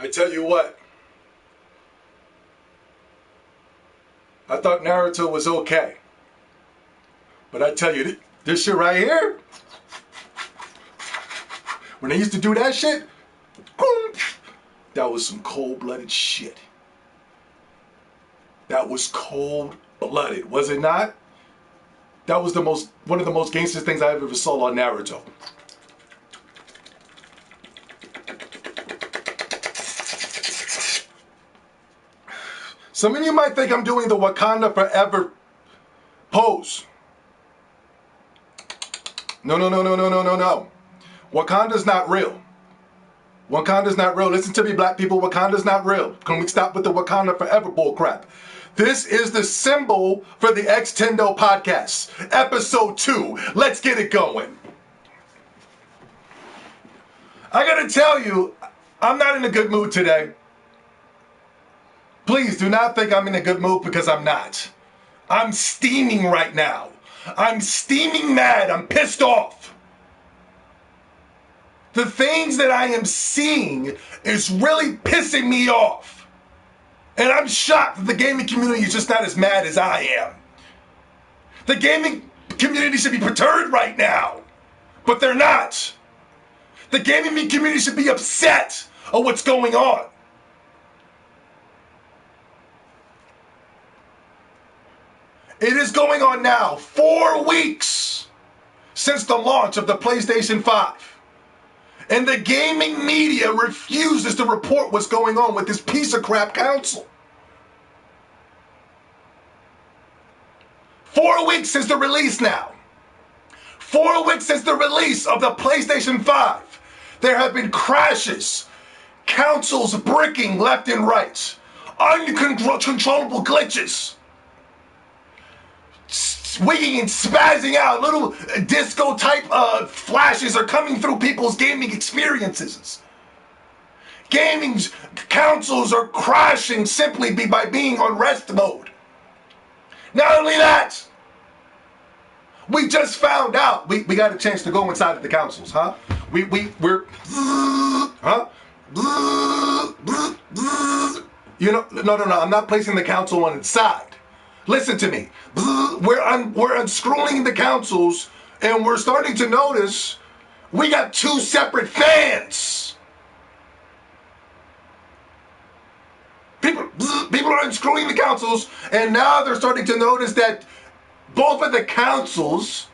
I tell you what, I thought Naruto was okay. But I tell you, this shit right here, when they used to do that shit, that was some cold-blooded shit. That was cold-blooded, was it not? That was one of the most gangster things I ever saw on Naruto. Some of you might think I'm doing the Wakanda Forever pose. No. Wakanda's not real. Wakanda's not real. Listen to me, black people. Wakanda's not real. Can we stop with the Wakanda Forever bullcrap? This is the symbol for the X-Tendo podcast. Episode 2. Let's get it going. I gotta tell you, I'm not in a good mood today. Please do not think I'm in a good mood, because I'm not. I'm steaming right now. I'm steaming mad. I'm pissed off. The things that I am seeing is really pissing me off. And I'm shocked that the gaming community is just not as mad as I am. The gaming community should be perturbed right now, but they're not. The gaming community should be upset at what's going on. It is going on now 4 weeks since the launch of the PlayStation 5. And the gaming media refuses to report what's going on with this piece of crap console. 4 weeks since the release now. 4 weeks since the release of the PlayStation 5. There have been crashes, consoles bricking left and right, uncontrollable glitches, swinging and spazzing out, little disco type flashes are coming through people's gaming experiences. Gaming consoles are crashing simply by being on rest mode. Not only that, we just found out, we got a chance to go inside of the consoles, huh? We're, huh? You know, no, I'm not placing the console on its side. Listen to me. We're unscrolling the consoles, and we're starting to notice we got 2 separate fans. People are unscrewing the consoles, and now they're starting to notice that both of the consoles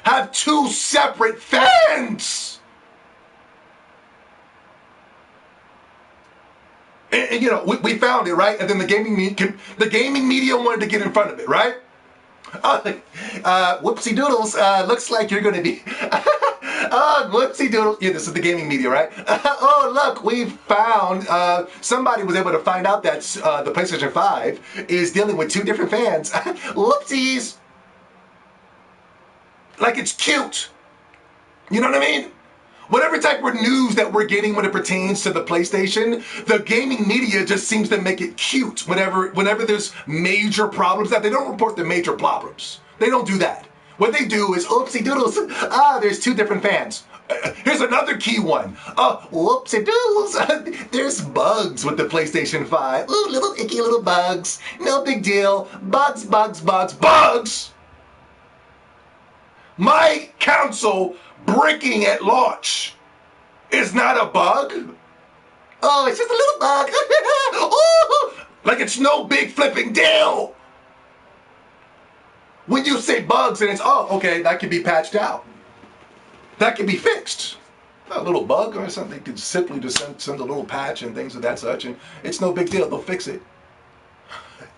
have 2 separate fans. And you know, we found it, right? And then the gaming media wanted to get in front of it, right? Whoopsie doodles, looks like you're gonna be, whoopsie doodles, yeah, this is the gaming media, right? Oh, look, we found, somebody was able to find out that the PlayStation 5 is dealing with 2 different fans. Whoopsies. Like it's cute. You know what I mean? Whatever type of news that we're getting when it pertains to the PlayStation, the gaming media just seems to make it cute. Whenever there's major problems, that they don't report the major problems. They don't do that. What they do is, oopsie doodles, there's 2 different fans. Here's another key one. Whoopsie doodles, there's bugs with the PlayStation 5. Ooh, little icky little bugs. No big deal. Bugs. My console bricking at launch is not a bug. Oh, it's just a little bug. Ooh, like it's no big flipping deal. When you say bugs, and it's, oh, okay, that can be patched out. That can be fixed. A little bug or something, they could simply just send a little patch and things of that such, and it's no big deal, they'll fix it.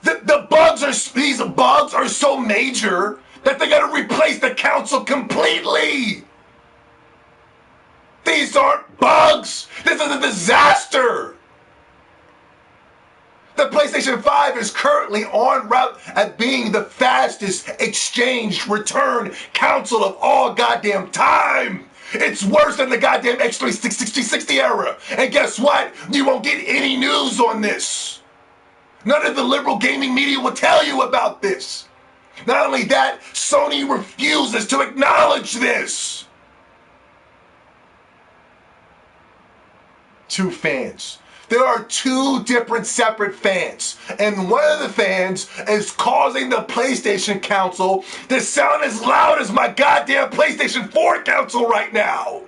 These bugs are so major that they gotta replace the console completely. These aren't bugs. This is a disaster. The PlayStation 5 is currently en route at being the fastest exchange return console of all goddamn time. It's worse than the goddamn X360 era. And guess what? You won't get any news on this. None of the liberal gaming media will tell you about this. Not only that, Sony refuses to acknowledge this. 2 fans. There are two different separate fans, and one of the fans is causing the PlayStation console to sound as loud as my goddamn PlayStation 4 console right now.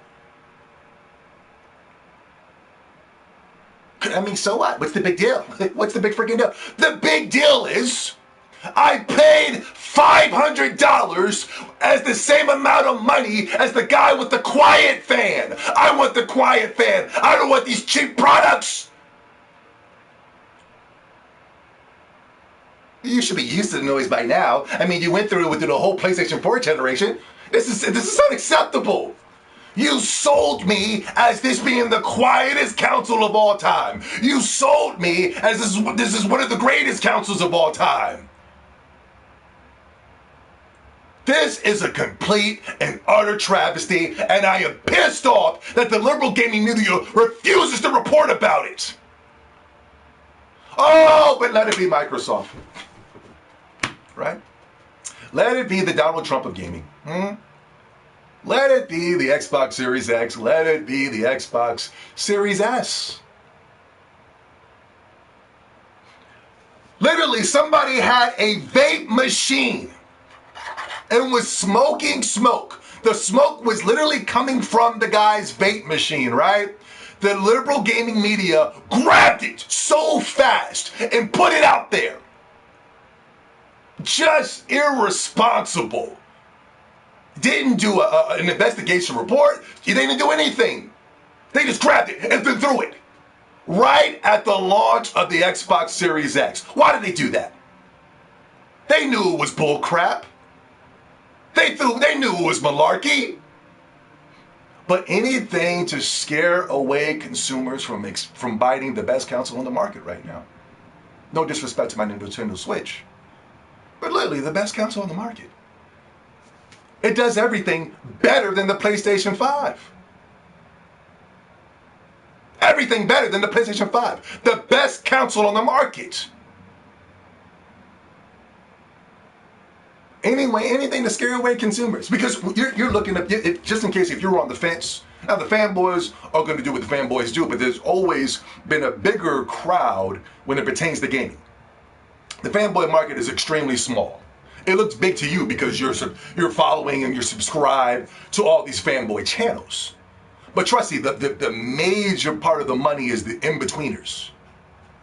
I mean, so what? What's the big deal? What's the big freaking deal? The big deal is I paid $500 as the same amount of money as the guy with the quiet fan. I want the quiet fan. I don't want these cheap products. You should be used to the noise by now. I mean, you went through it with the whole PlayStation 4 generation. This is unacceptable. You sold me as this being the quietest console of all time. You sold me as this is one of the greatest consoles of all time. This is a complete and utter travesty, and I am pissed off that the liberal gaming media refuses to report about it. Oh, but let it be Microsoft. Right? Let it be the Donald Trump of gaming. Let it be the Xbox Series X. Let it be the Xbox Series S. Literally, somebody had a vape machine and was smoking smoke. The smoke was literally coming from the guy's vape machine, right? The liberal gaming media grabbed it so fast and put it out there. Just irresponsible. Didn't do an investigation report. They didn't do anything. They just grabbed it and then threw it. Right at the launch of the Xbox Series X. Why did they do that? They knew it was bull crap. They knew it was malarkey. But anything to scare away consumers from biting the best console on the market right now. No disrespect to my Nintendo Switch, but literally the best console on the market. It does everything better than the PlayStation 5. Everything better than the PlayStation 5. The best console on the market. Anyway, anything to scare away consumers. Because you're looking up, just in case if you're on the fence. Now the fanboys are going to do what the fanboys do, but there's always been a bigger crowd when it pertains to gaming. The fanboy market is extremely small. It looks big to you because you're following and you're subscribed to all these fanboy channels. But trust me, the major part of the money is the in-betweeners.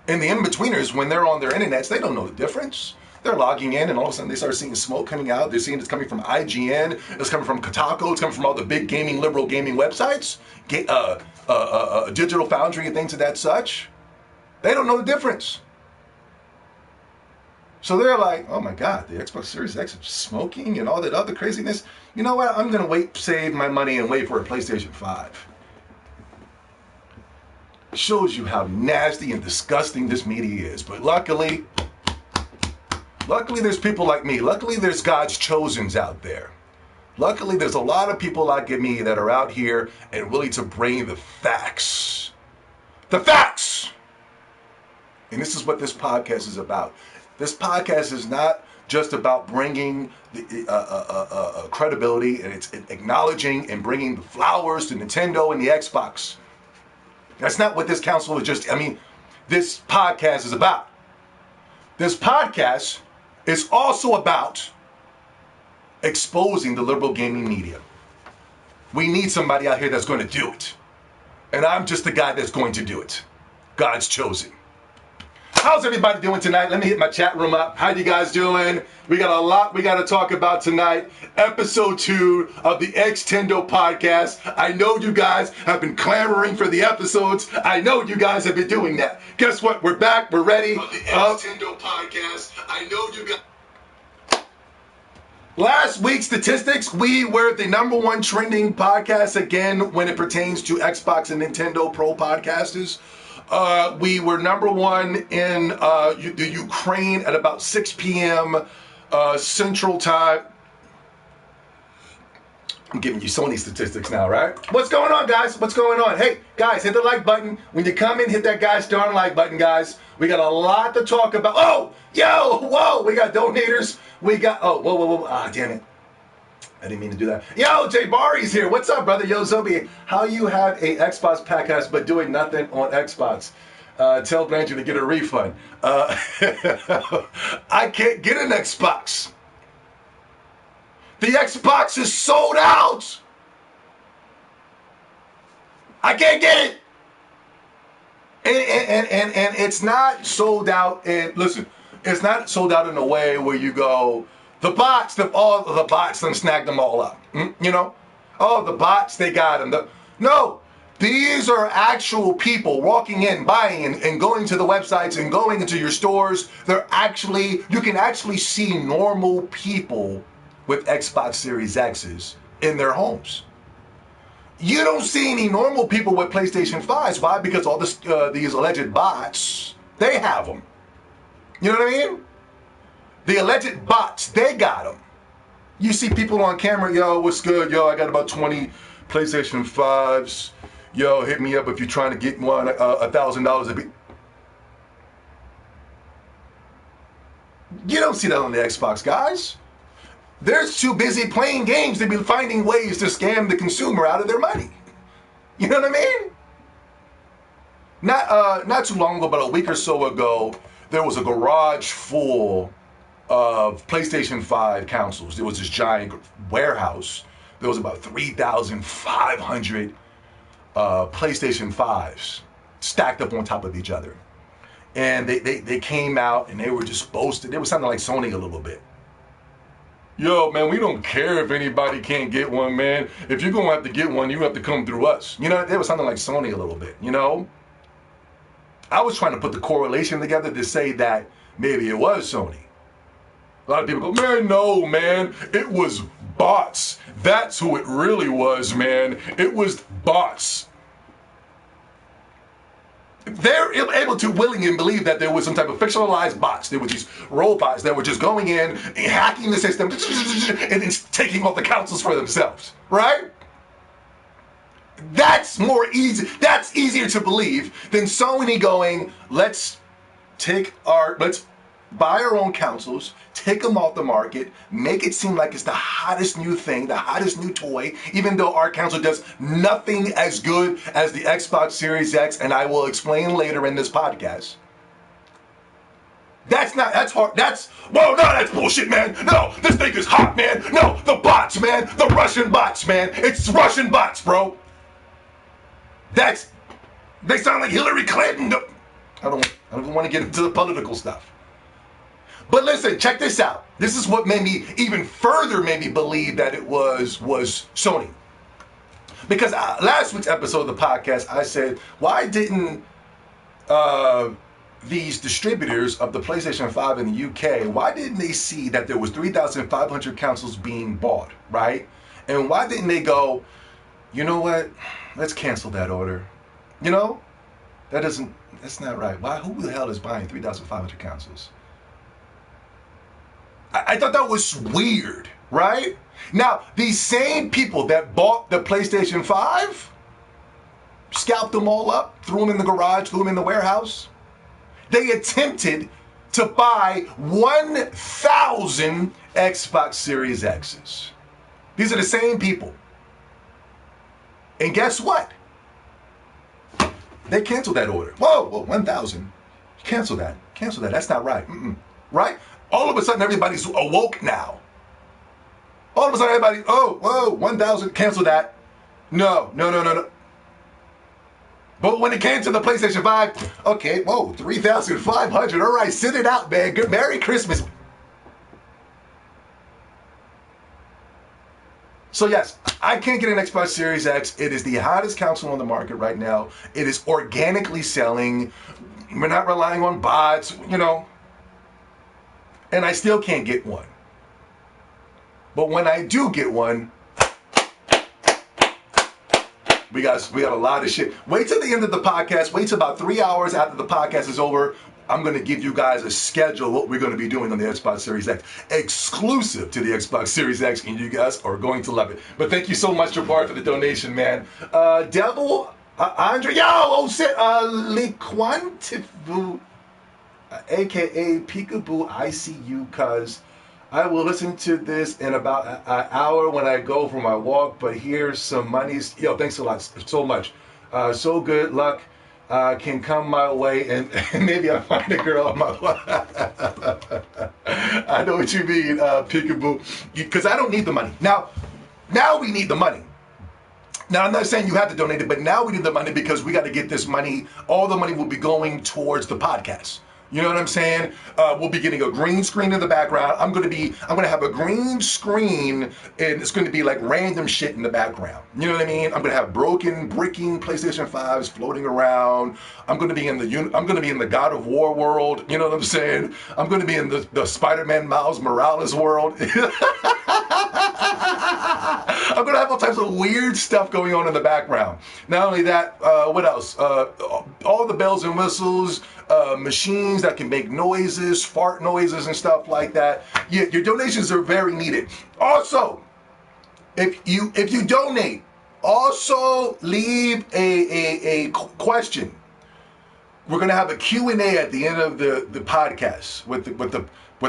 And the in-betweeners, when they're on their internets, they don't know the difference. They're logging in and all of a sudden they start seeing smoke coming out. They're seeing it's coming from IGN, it's coming from Kotaku, it's coming from all the big gaming, liberal gaming websites, Digital Foundry and things of that such. They don't know the difference. So they're like, oh my God, the Xbox Series X is smoking and all that other craziness. You know what? I'm going to save my money and wait for a PlayStation 5. Shows you how nasty and disgusting this media is. But luckily there's people like me. Luckily there's God's chosens out there. Luckily there's a lot of people like me that are out here and willing to bring the facts. The facts! And this is what this podcast is about. This podcast is not just about bringing the credibility, and it's acknowledging and bringing the flowers to Nintendo and the Xbox. That's not what this council is this podcast is about. This podcast is also about exposing the liberal gaming media. We need somebody out here that's going to do it. And I'm just the guy that's going to do it. God's chosen. How's everybody doing tonight? Let me hit my chat room up. How you guys doing? We got a lot we got to talk about tonight. Episode 2 of the X-Tendo podcast. I know you guys have been clamoring for the episodes. I know you guys have been doing that. Guess what? We're back. We're ready. Of the X-Tendo podcast. I know you guys. Last week's statistics, we were the #1 trending podcast again when it pertains to Xbox and Nintendo Pro podcasters. We were #1 in the Ukraine at about 6 p.m. Central Time. I'm giving you Sony statistics now, right? What's going on, guys? What's going on? Hey, guys, hit the like button. When you come in, hit that gosh darn like button, guys. We got a lot to talk about. Oh, yo, whoa, we got donators. We got, whoa. Ah, damn it. I didn't mean to do that. Yo, Jay Bari's here. What's up, brother? Yo, Zobi, how you have a Xbox podcast but doing nothing on Xbox? Tell Blanchard to get a refund. I can't get an Xbox. The Xbox is sold out. I can't get it. And it's not sold out. And listen, it's not sold out in a way where you go, all the bots, them snagged them all up. You know, oh, the bots, they got them. No, these are actual people walking in, buying, and going to the websites and going into your stores. You can actually see normal people with Xbox Series X's in their homes. You don't see any normal people with PlayStation 5s. Why? Because all these alleged bots, they have them. You know what I mean? The alleged bots, they got them. You see people on camera, yo, what's good? Yo, I got about 20 PlayStation 5s. Yo, hit me up if you're trying to get one, $1,000 a bit. You don't see that on the Xbox, guys. They're too busy playing games to be finding ways to scam the consumer out of their money. You know what I mean? Not too long ago, but a week or so ago, there was a garage full of PlayStation 5 consoles. There was this giant warehouse. There was about 3,500 PlayStation 5s stacked up on top of each other. And they came out and they were just boasting. They were sounding like Sony a little bit. Yo, man, we don't care if anybody can't get one, man. If you're going to have to get one, you have to come through us. You know, they were sounding like Sony a little bit, you know? I was trying to put the correlation together to say that maybe it was Sony. A lot of people go, man, no, man. It was bots. That's who it really was, man. It was bots. They're able to willingly believe that there was some type of fictionalized bots. There were these robots that were just going in and hacking the system and then taking all the consoles for themselves, right? That's easier to believe than Sony going, let's buy our own consoles, take them off the market, make it seem like it's the hottest new thing, the hottest new toy, even though our console does nothing as good as the Xbox Series X, and I will explain later in this podcast. That's bullshit, man. No, this thing is hot, man. No, the bots, man. The Russian bots, man. It's Russian bots, bro. They sound like Hillary Clinton. I don't even want to get into the political stuff. But listen, check this out. This is what made me even further believe that it was Sony. Because last week's episode of the podcast, I said, why didn't these distributors of the PlayStation 5 in the UK, why didn't they see that there was 3,500 consoles being bought, right? And why didn't they go, you know what? Let's cancel that order. You know? That's not right. Why? Who the hell is buying 3,500 consoles? I thought that was weird, right? Now, these same people that bought the PlayStation 5, scalped them all up, threw them in the garage, threw them in the warehouse. They attempted to buy 1,000 Xbox Series X's. These are the same people. And guess what? They canceled that order. Whoa, 1,000. Cancel that. That's not right. Right? All of a sudden, everybody's awoke now. All of a sudden, everybody, 1,000, cancel that. No. But when it came to the PlayStation 5, okay, 3,500. All right, sit it out, man. Good, Merry Christmas. So yes, I can't get an Xbox Series X. It is the hottest console on the market right now. It is organically selling. We're not relying on bots, you know. And I still can't get one. But when I do get one, we got a lot of shit. Wait till the end of the podcast. Wait till about 3 hours after the podcast is over. I'm going to give you guys a schedule of what we're going to be doing on the Xbox Series X. Exclusive to the Xbox Series X, and you guys are going to love it. But thank you so much, Jabbar, for the donation, man. Devil, Andre, Liquantivu, a.k.a. Peekaboo, I see you, cuz I will listen to this in about an hour when I go for my walk, but here's some monies. Yo, thanks a lot, so much. So good luck can come my way, and maybe I'll find a girl on my way. I know what you mean, Peekaboo, because I don't need the money. Now we need the money. Now, I'm not saying you have to donate it, but now we need the money because we got to get this money. All the money will be going towards the podcast. You know what I'm saying? We'll be getting a green screen in the background. I'm gonna have a green screen, and it's gonna be like random shit in the background. You know what I mean? I'm gonna have bricking PlayStation 5s floating around. I'm gonna be in the God of War world. You know what I'm saying? I'm gonna be in the Spider-Man Miles Morales world. I'm gonna have all types of weird stuff going on in the background. Not only that, what else? All the bells and whistles, machines that can make noises, fart noises and stuff like that. Yeah, your donations are very needed. Also, if you donate, also leave a question. We're gonna have a Q&A at the end of the podcast with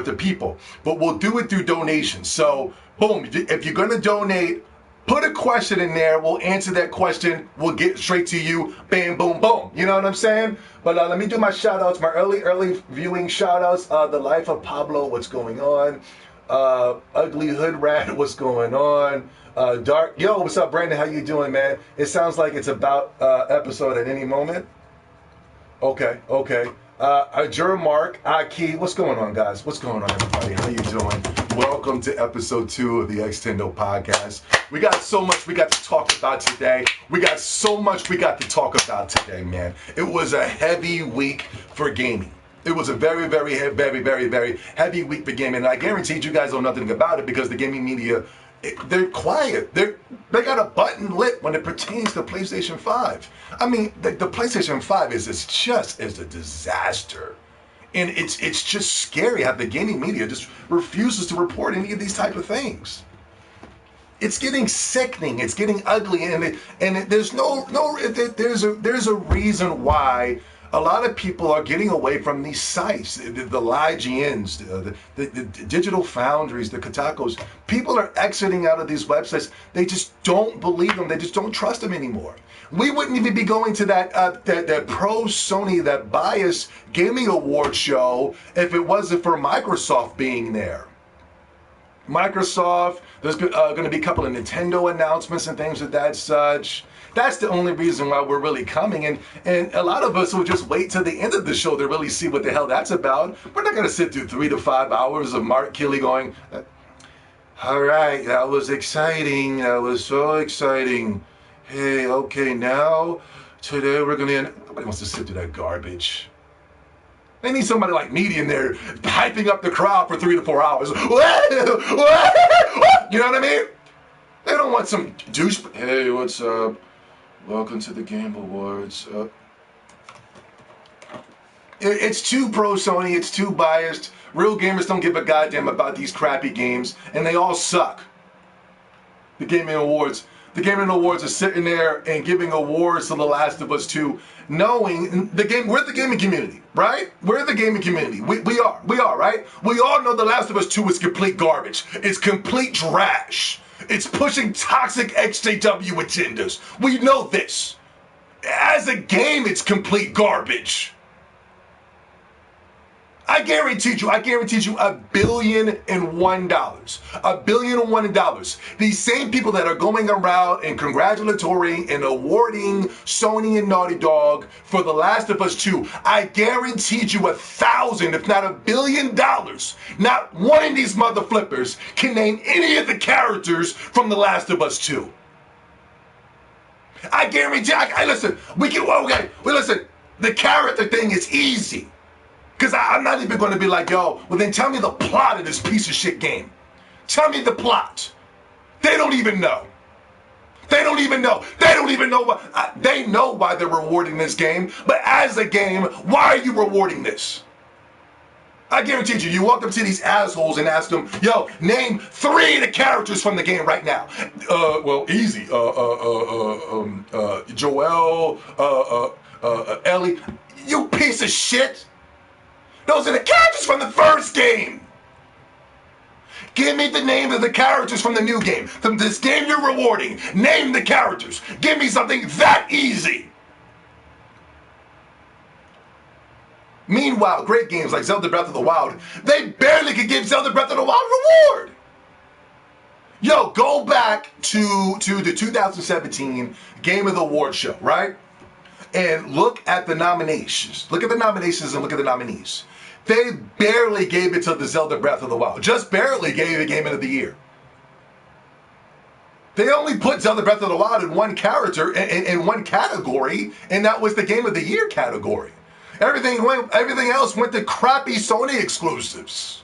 the people, but we'll do it through donations. So boom, if you're gonna donate, put a question in there. We'll answer that question. We'll get straight to you. Bam, boom, boom. You know what I'm saying? But let me do my shout outs, my early viewing shout outs. The Life of Pablo, what's going on? Ugly Hood Rat, what's going on? Dark, yo, what's up, Brandon? How you doing, man? It sounds like it's about episode at any moment. Okay. Mark, Aki, what's going on, guys? What's going on, everybody? How you doing? Welcome to episode 2 of the X-Tendo podcast. We got so much we got to talk about today. Man. It was a heavy week for gaming. It was a very, very heavy week for gaming. And I guarantee you guys know nothing about it because the gaming media, they're quiet. They got a button lit when it pertains to PlayStation 5. I mean, the PlayStation 5 is a disaster. And it's just scary how the gaming media just refuses to report any of these type of things. It's getting sickening. It's getting ugly, and there's there's a reason why a lot of people are getting away from these sites, the IGNs, the digital foundries, the Kotakos. People are exiting out of these websites. They just don't believe them. They just don't trust them anymore. We wouldn't even be going to that pro Sony, that biased gaming award show if it wasn't for Microsoft being there. Microsoft, there's going to be a couple of Nintendo announcements and things of that such. That's the only reason why we're really coming. And a lot of us will just wait till the end of the show to really see what the hell that's about. We're not going to sit through 3 to 5 hours of Mark Kelly going, all right, that was exciting. That was so exciting. Hey, okay, now, today we're going to... Nobody wants to sit through that garbage. They need somebody like me in there hyping up the crowd for 3 to 4 hours. You know what I mean? They don't want some douche... Hey, what's up? Welcome to the Game Awards. It's too pro Sony. It's too biased. Real gamers don't give a goddamn about these crappy games, and they all suck. The Gaming Awards are sitting there and giving awards to The Last of Us 2, knowing we're the gaming community, right? We're the gaming community. We are, right? We all know The Last of Us 2 is complete garbage. It's complete trash. It's pushing toxic XJW agendas. We know this. As a game, it's complete garbage. I guarantee you $1 billion and $1 billion. These same people that are going around and congratulatory and awarding Sony and Naughty Dog for The Last of Us 2, I guarantee you 1,000, if not $1 billion. Not one of these mother flippers can name any of the characters from The Last of Us 2. I guarantee, listen, listen, the character thing is easy. Because I'm not even going to be like, yo, well then tell me the plot of this piece of shit game. Tell me the plot. They don't even know. They know why. They know why they're rewarding this game. But as a game, why are you rewarding this? I guarantee you walk up to these assholes and ask them, yo, name 3 of the characters from the game right now. Well, easy. Joel, Ellie. You piece of shit. Those are the characters from the first game. Give me the name of the characters from the new game. From this game you're rewarding. Name the characters. Give me something that easy. Meanwhile, great games like Zelda Breath of the Wild, they barely could give Zelda Breath of the Wild reward. Yo, go back to the 2017 Game of the Award show, right? And look at the nominations. Look at the nominations and look at the nominees. They barely gave it to the Zelda Breath of the Wild. Just barely gave it Game of the Year. They only put Zelda Breath of the Wild in one character, in one category, and that was the Game of the Year category. Everything else went to crappy Sony exclusives.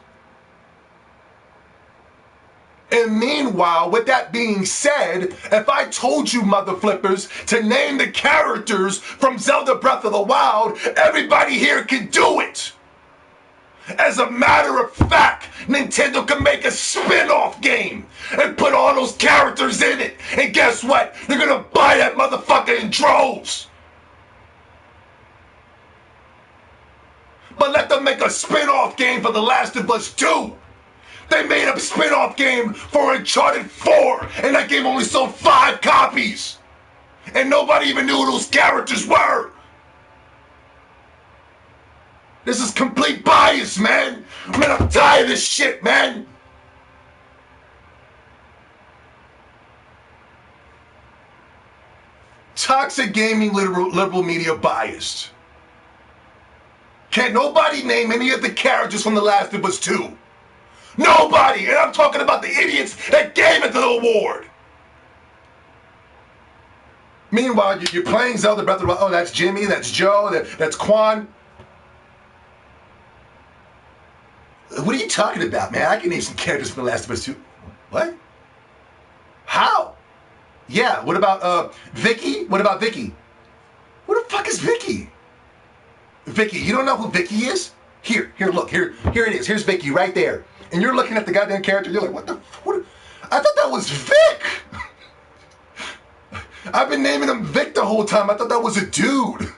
And meanwhile, with that being said, if I told you mother flippers to name the characters from Zelda Breath of the Wild, everybody here can do it. As a matter of fact, Nintendo can make a spin-off game and put all those characters in it. And guess what? They're gonna buy that motherfucker in droves. But let them make a spin-off game for The Last of Us 2. They made a spin-off game for Uncharted 4, and that game only sold 5 copies. And nobody even knew who those characters were. This is complete bias, man. Man, I'm tired of this shit, man. Toxic gaming, liberal media biased. Can't nobody name any of the characters from The Last of Us 2. Nobody! And I'm talking about the idiots that gave it the award. Meanwhile, you're playing Zelda Breath of the Wild. Oh, that's Jimmy, that's Joe, that's Quan. What are you talking about, man? I can name some characters from The Last of Us 2. What? How? Yeah, what about Vicky? What about Vicky? Who the fuck is Vicky? Vicky, you don't know who Vicky is? Here, look, here it is. Here's Vicky right there. And you're looking at the goddamn character, you're like, what? I thought that was Vic! I've been naming him Vic the whole time. I thought that was a dude.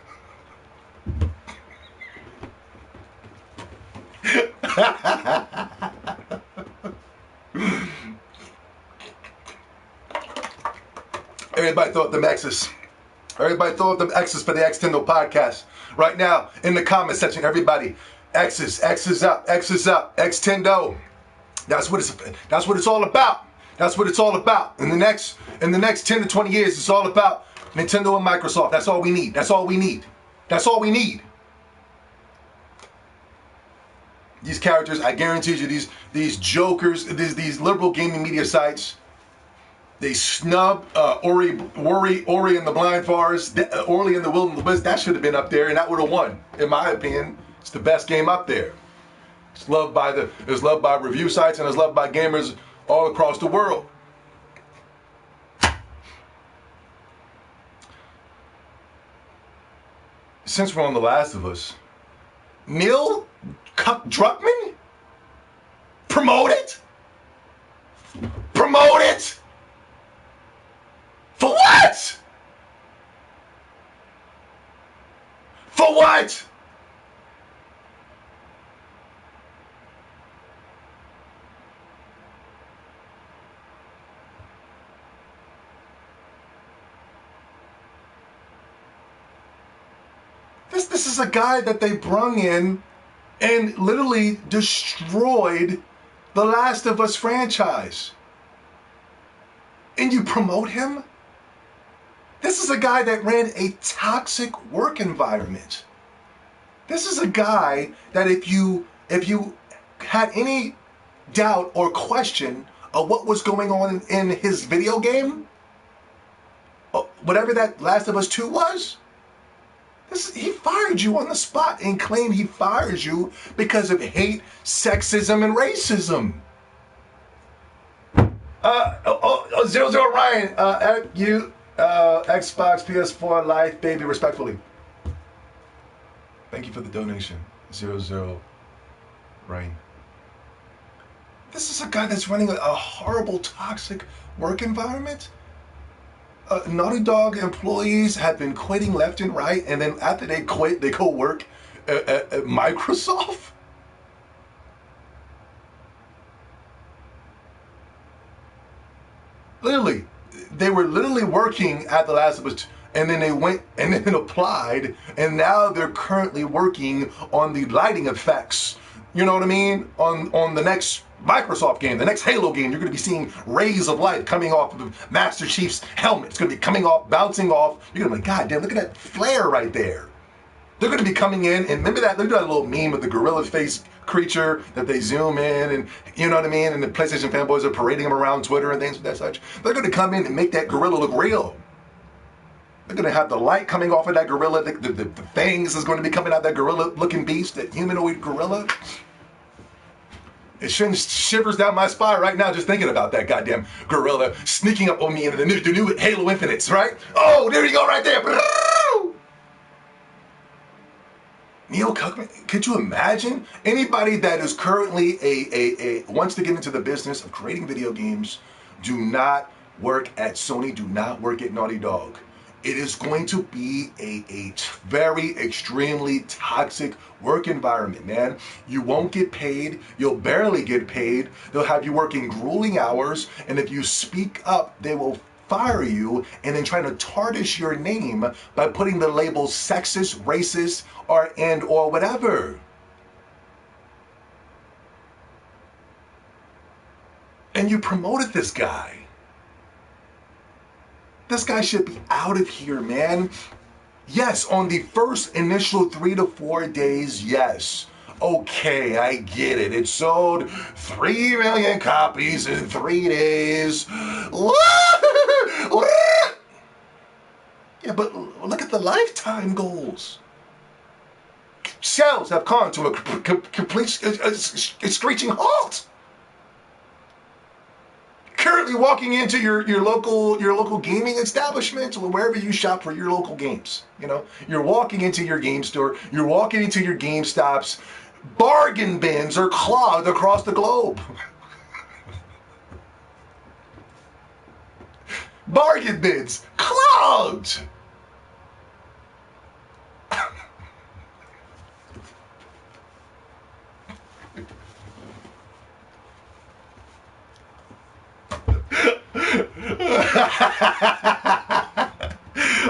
Everybody throw up them X's. Everybody throw up them X's for the X-Tendo podcast. Right now, in the comment section, everybody, X's up, X-Tendo. That's what it's all about. That's what it's all about. In the next 10 to 20 years, it's all about Nintendo and Microsoft. That's all we need. That's all we need. That's all we need. These characters, I guarantee you, these jokers, these liberal gaming media sites, they snub Ori and the Blind Forest, Ori and the Will and the Wisp. That should have been up there, and that would have won. In my opinion, it's the best game up there. It's loved by review sites, and it's loved by gamers all across the world. Since we're on The Last of Us, Neil Druckmann? Promote it? Promote it? For what? For what? This is a guy that they brung in and literally destroyed the Last of Us franchise. And you promote him? This is a guy that ran a toxic work environment. This is a guy that if you had any doubt or question of what was going on in his video game, whatever that Last of Us 2 was, he fired you on the spot and claimed he fires you because of hate, sexism, and racism. Zero Ryan, you, Xbox, PS4, Life, baby, respectfully. Thank you for the donation, 00 Ryan. This is a guy that's running a horrible, toxic work environment. Naughty Dog employees have been quitting left and right, and then after they quit, they go work at Microsoft. Literally, they were literally working at The Last of Us 2, and then they went and then applied, and now they're currently working on the lighting effects. You know what I mean? On the next Microsoft game, the next Halo game, you're going to be seeing rays of light coming off of Master Chief's helmet. It's going to be coming off, bouncing off. You're going to be like, God damn, look at that flare right there. They're going to be coming in, and remember that, look at that little meme of the gorilla face creature that they zoom in, and you know what I mean? And the PlayStation fanboys are parading them around Twitter and things of that such. They're going to come in and make that gorilla look real. They're going to have the light coming off of that gorilla. The fangs is going to be coming out of that gorilla-looking beast, that humanoid gorilla. It shivers down my spine right now just thinking about that goddamn gorilla sneaking up on me in the new Halo Infinites, right? Oh, there you go right there. Neil Druckmann, could you imagine? Anybody that is currently wants to get into the business of creating video games, do not work at Sony, do not work at Naughty Dog. It is going to be a very extremely toxic work environment, man. You won't get paid. You'll barely get paid. They'll have you working grueling hours, and if you speak up, they will fire you and then try to tarnish your name by putting the labels sexist, racist, or whatever. And you promoted this guy. This guy should be out of here, man. Yes, on the first initial 3 to 4 days, yes. Okay, I get it. It sold 3 million copies in 3 days. Yeah, but look at the lifetime goals. Sales have gone to a complete screeching halt. Currently walking into your local gaming establishment or wherever you shop for your local games. You know, you're walking into your game store, you're walking into your GameStops. Bargain bins are clogged across the globe. Bargain bins clogged.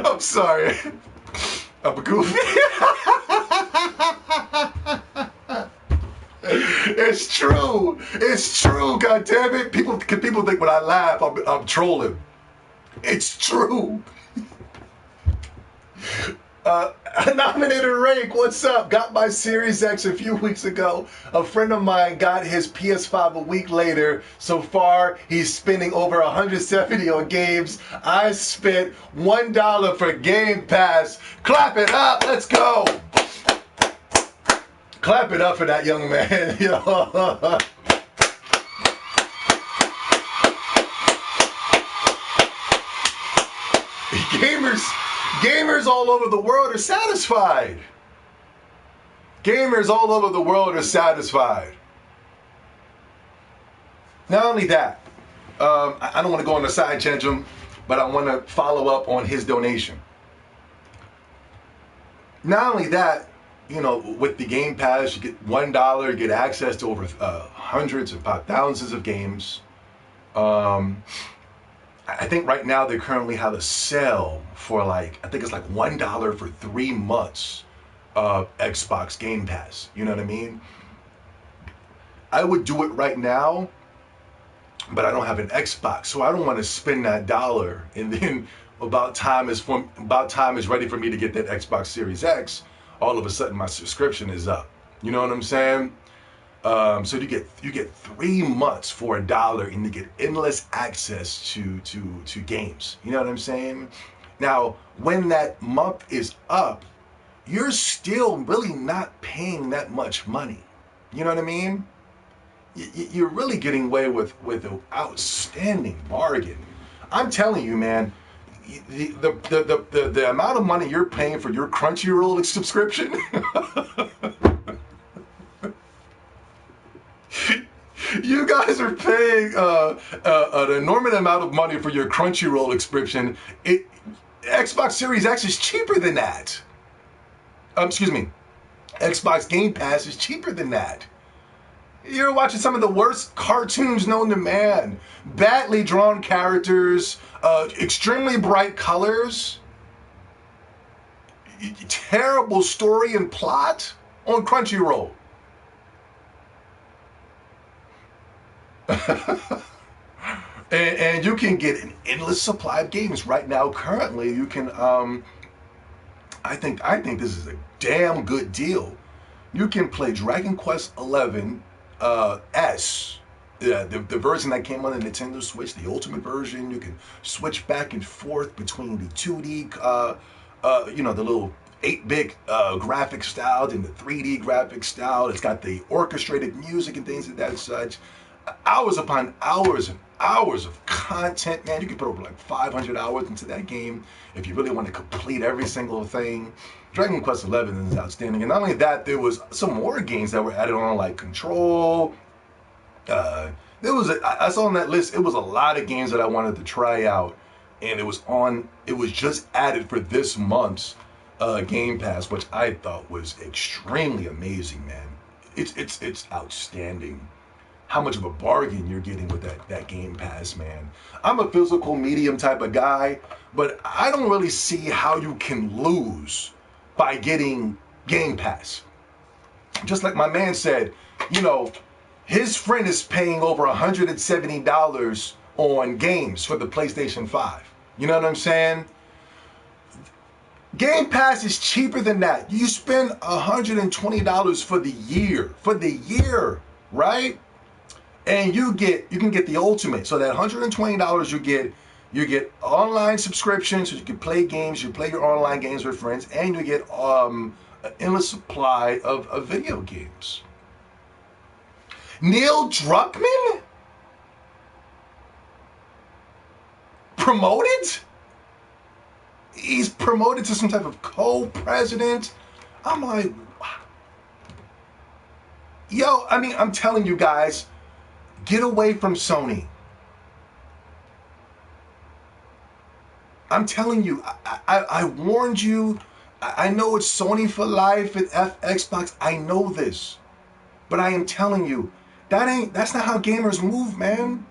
I'm sorry. I'm a goofy. It's true. It's true. God damn it. People think when I laugh, I'm trolling. It's true. Nominator Rake, what's up? Got my Series X a few weeks ago. A friend of mine got his PS5 a week later. So far, he's spending over 170 on games. I spent $1 for Game Pass. Clap it up. Let's go. Clap it up for that young man. Gamers all over the world are satisfied. Gamers all over the world are satisfied. Not only that, I don't want to go on a side tangent, but I want to follow up on his donation. Not only that, you know, with the Game Pass, you get $1, you get access to over hundreds, if not thousands of games. I think right now they currently have a sale for I think it's $1 for 3 months of Xbox Game Pass. You know what I mean? I would do it right now, but I don't have an Xbox, so I don't want to spend that dollar and then about time is ready for me to get that Xbox Series X, all of a sudden my subscription is up. You know what I'm saying? So you get 3 months for $1 and you get endless access to games. You know what I'm saying? Now, when that month is up, you're still really not paying that much money. You know what I mean? You're really getting away with an outstanding bargain. I'm telling you, man, the amount of money you're paying for your Crunchyroll subscription. You guys are paying an enormous amount of money for your Crunchyroll subscription. Xbox Series X is cheaper than that. Excuse me. Xbox Game Pass is cheaper than that. You're watching some of the worst cartoons known to man. Badly drawn characters, extremely bright colors, terrible story and plot on Crunchyroll. and you can get an endless supply of games right now. Currently, you can. I think this is a damn good deal. You can play Dragon Quest XI S, the version that came on the Nintendo Switch, the Ultimate version. You can switch back and forth between the 2D, the little 8-bit graphic style and the 3D graphic style. It's got the orchestrated music and things of that such. Hours upon hours and hours of content, man. You can put over like 500 hours into that game if you really want to complete every single thing. Dragon Quest XI is outstanding. And not only that, there was some more games that were added on, like Control. I saw on that list, it was a lot of games that I wanted to try out. And it was just added for this month's Game Pass, which I thought was extremely amazing, man. It's outstanding how much of a bargain you're getting with that Game Pass, man. I'm a physical medium type of guy, but I don't really see how you can lose by getting Game Pass. Just like my man said, his friend is paying over $170 on games for the PlayStation 5. You know what I'm saying? Game Pass is cheaper than that. You spend $120 for the year, right? And you can get the ultimate. So that $120 you get online subscriptions, so you can play games, you play your online games with friends, and you get an endless supply of video games. Neil Druckmann? Promoted? He's promoted to some type of co-president. I'm like, yo, I'm telling you guys, get away from Sony. I'm telling you, I warned you. I know it's Sony for life and Xbox. I know this. But I am telling you, that's not how gamers move, man.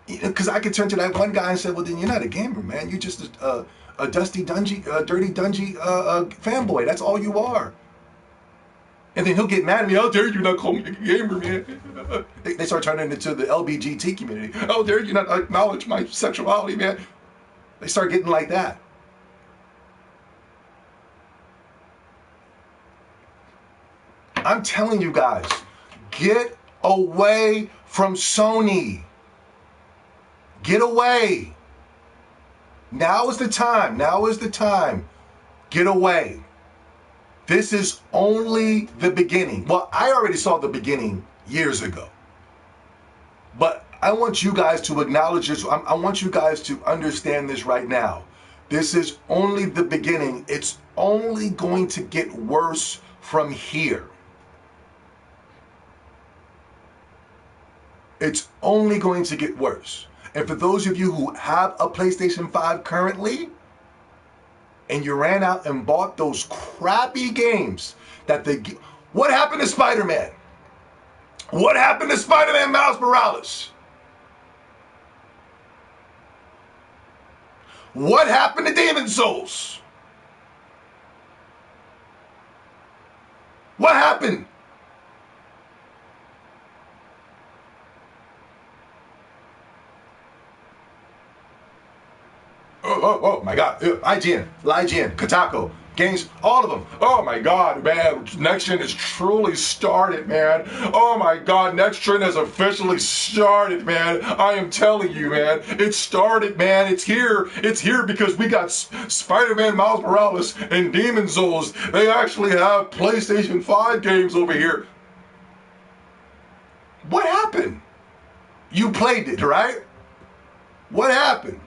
Because I could turn to that one guy and say, well, then you're not a gamer, man. You're just a dirty dungy fanboy. That's all you are. And then he'll get mad at me. How dare you not call me a gamer, man? They start turning into the LGBT community. How dare you not acknowledge my sexuality, man? They start getting like that. I'm telling you guys, get away from Sony. Get away. Now is the time. Now is the time. Get away. This is only the beginning. Well, I already saw the beginning years ago. But I want you guys to acknowledge this. I want you guys to understand this right now. This is only the beginning. It's only going to get worse from here. It's only going to get worse. And for those of you who have a PlayStation 5 currently, and you ran out and bought those crappy games what happened to Spider-Man? What happened to Spider-Man Miles Morales? What happened to Demon's Souls? What happened? Oh my God. IGN, Kotaku, games, all of them. Oh my God, man. Next Gen has truly started, man. Oh my God, Next Gen has officially started, man. I am telling you, man. It started, man. It's here. It's here because we got Spider-Man Miles Morales and Demon's Souls. They actually have PlayStation 5 games over here. What happened? You played it, right? What happened?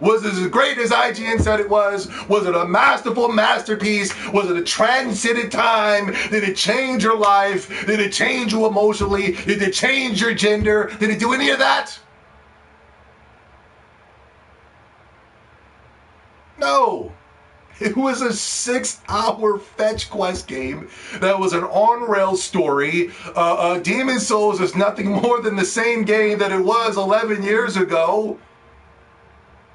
Was it as great as IGN said it was? Was it a masterful masterpiece? Was it a transcendent time? Did it change your life? Did it change you emotionally? Did it change your gender? Did it do any of that? No. It was a 6-hour fetch quest game that was an on-rails story. Demon's Souls is nothing more than the same game that it was 11 years ago.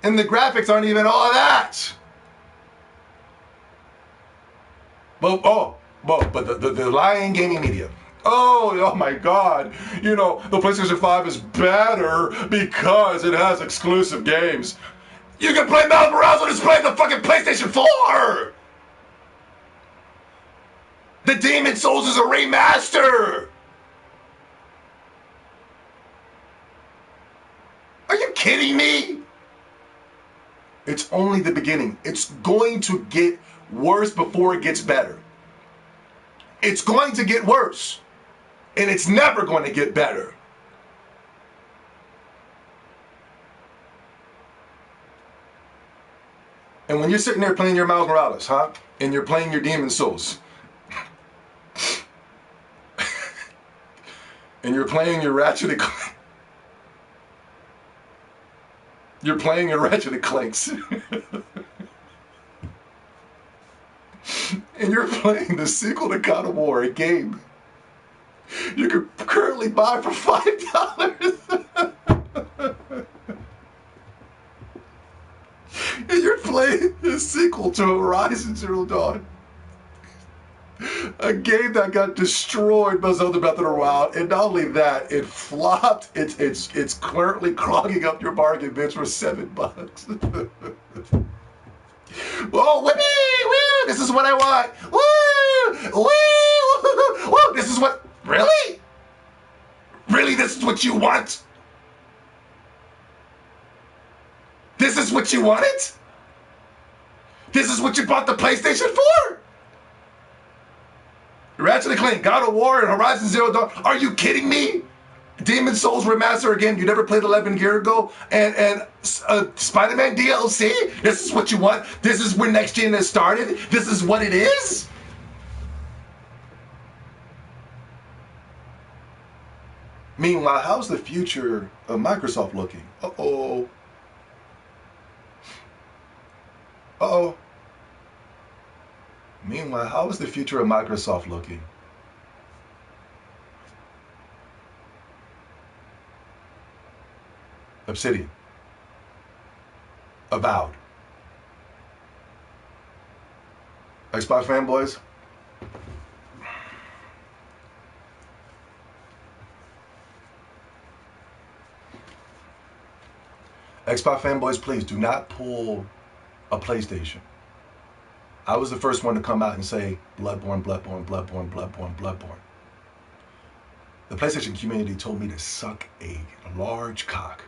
And the graphics aren't even all that. But the lying gaming media. Oh my God. You know, the PlayStation 5 is better because it has exclusive games. You can play Miles Morales on display the fucking PlayStation 4! The Demon's Souls is a remaster! Are you kidding me? It's only the beginning. It's going to get worse before it gets better. It's going to get worse. And it's never going to get better. And when you're sitting there playing your Miles Morales, huh? And you're playing your Demon's Souls. And you're playing your Ratchet and Clank. You're playing your Ratchet and Clanks. And you're playing the sequel to God of War, a game you can currently buy for $5. And you're playing the sequel to Horizon Zero Dawn. A game that got destroyed by Zelda Breath of the Wild, and not only that, it flopped. It's currently clogging up your bargain bins for $7. Whoa, whippy, woo! This is what I want. Woo, woo, woo! This is what. Really? Really, this is what you want? This is what you wanted? This is what you bought the PlayStation for? Ratchet and Clank, God of War, and Horizon Zero Dawn. Are you kidding me? Demon's Souls Remaster again. You never played 11 years ago, and Spider-Man DLC. This is what you want. This is where next gen has started. This is what it is. Meanwhile, how's the future of Microsoft looking? Uh-oh. Uh-oh. Meanwhile, how is the future of Microsoft looking? Obsidian. Avowed. Xbox fanboys? Xbox fanboys, please do not pull a PlayStation. I was the first one to come out and say, Bloodborne, Bloodborne, Bloodborne, Bloodborne, Bloodborne. The PlayStation community told me to suck a large cock.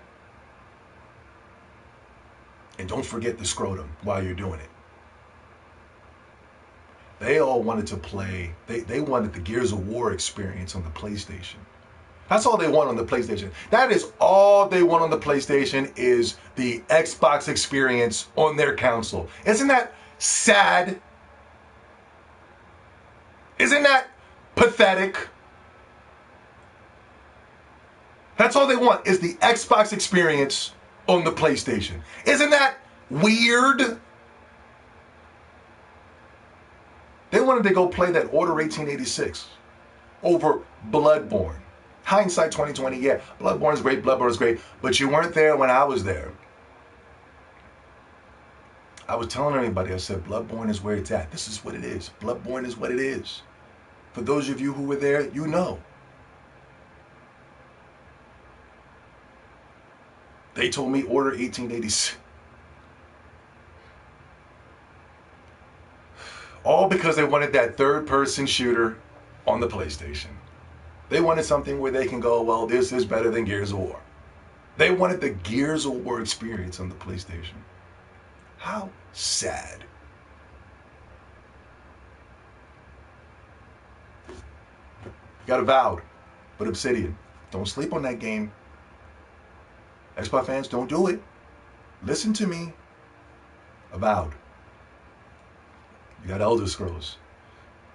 And don't forget the scrotum while you're doing it. They all wanted to play, they wanted the Gears of War experience on the PlayStation. That's all they want on the PlayStation. That is all they want on the PlayStation is the Xbox experience on their console. Isn't that sad? Isn't that pathetic? That's all they want is the Xbox experience on the PlayStation. Isn't that weird? They wanted to go play that Order 1886 over Bloodborne. Hindsight 2020, yeah, Bloodborne is great, Bloodborne is great, but you weren't there when I was there. I was telling everybody, I said, Bloodborne is where it's at. This is what it is. Bloodborne is what it is. For those of you who were there, you know. They told me Order 1886. All because they wanted that third-person shooter on the PlayStation. They wanted something where they can go, well, this is better than Gears of War. They wanted the Gears of War experience on the PlayStation. How sad. You got Avowed, but Obsidian. Don't sleep on that game. Xbox fans, don't do it. Listen to me. Avowed. You got Elder Scrolls.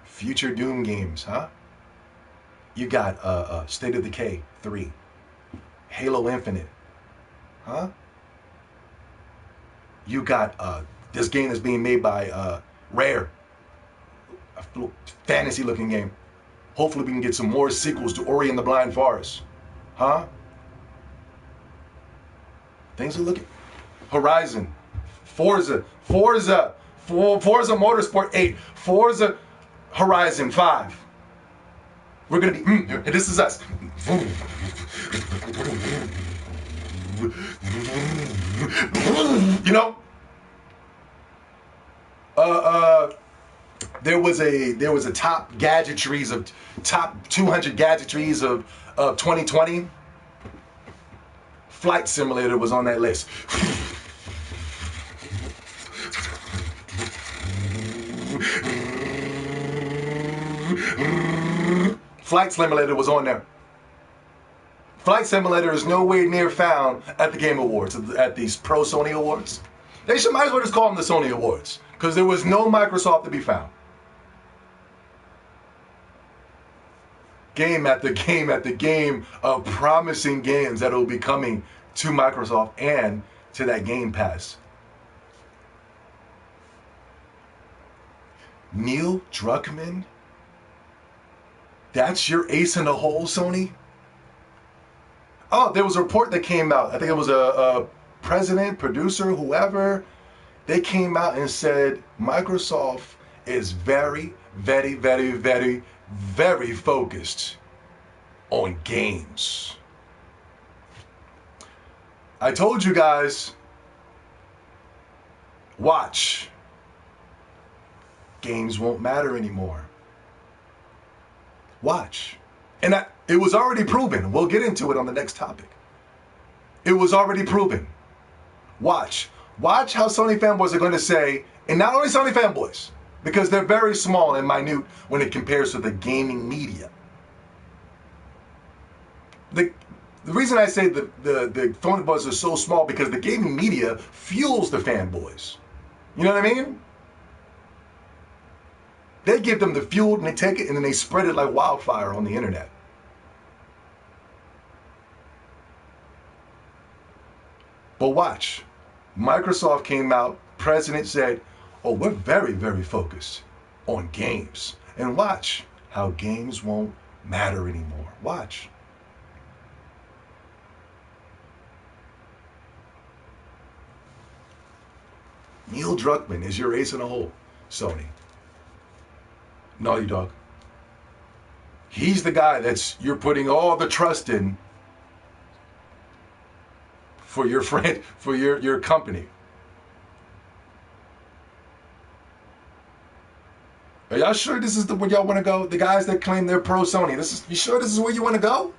Future Doom games, huh? You got State of Decay 3. Halo Infinite. Huh? You got This game is being made by Rare, a little fantasy-looking game. Hopefully we can get some more sequels to Ori and the Blind Forest. Huh? Things are looking... Horizon. Forza Motorsport 8. Forza Horizon 5. We're gonna be... this is us. You know? There was a top gadgetries of top 200 gadgetries of 2020. Flight Simulator was on that list. Flight Simulator was on there. Flight Simulator is nowhere near found at the Game Awards, at these Pro Sony Awards. They might as well just call them the Sony Awards, because there was no Microsoft to be found. Game after game of promising games that will be coming to Microsoft and to that Game Pass. Neil Druckmann? That's your ace in the hole, Sony? Oh, there was a report that came out. I think it was a president, producer, whoever. They came out and said Microsoft is very, very, very, very, very focused on games. I told you guys, watch. Games won't matter anymore. Watch. And it was already proven. We'll get into it on the next topic. It was already proven. Watch. Watch how Sony fanboys are going to say, and not only Sony fanboys, because they're very small and minute when it compares to the gaming media. The reason I say the fanboys are so small because the gaming media fuels the fanboys. You know what I mean? They give them the fuel and they take it and then they spread it like wildfire on the internet. But watch. Microsoft came out, president said, oh, we're very, very focused on games. And watch how games won't matter anymore. Watch. Neil Druckmann is your ace in the hole, Sony. Naughty Dog. He's the guy you're putting all the trust in for your friend, for your company. Are y'all sure this is where y'all want to go? The guys that claim they're pro Sony. You sure this is where you want to go?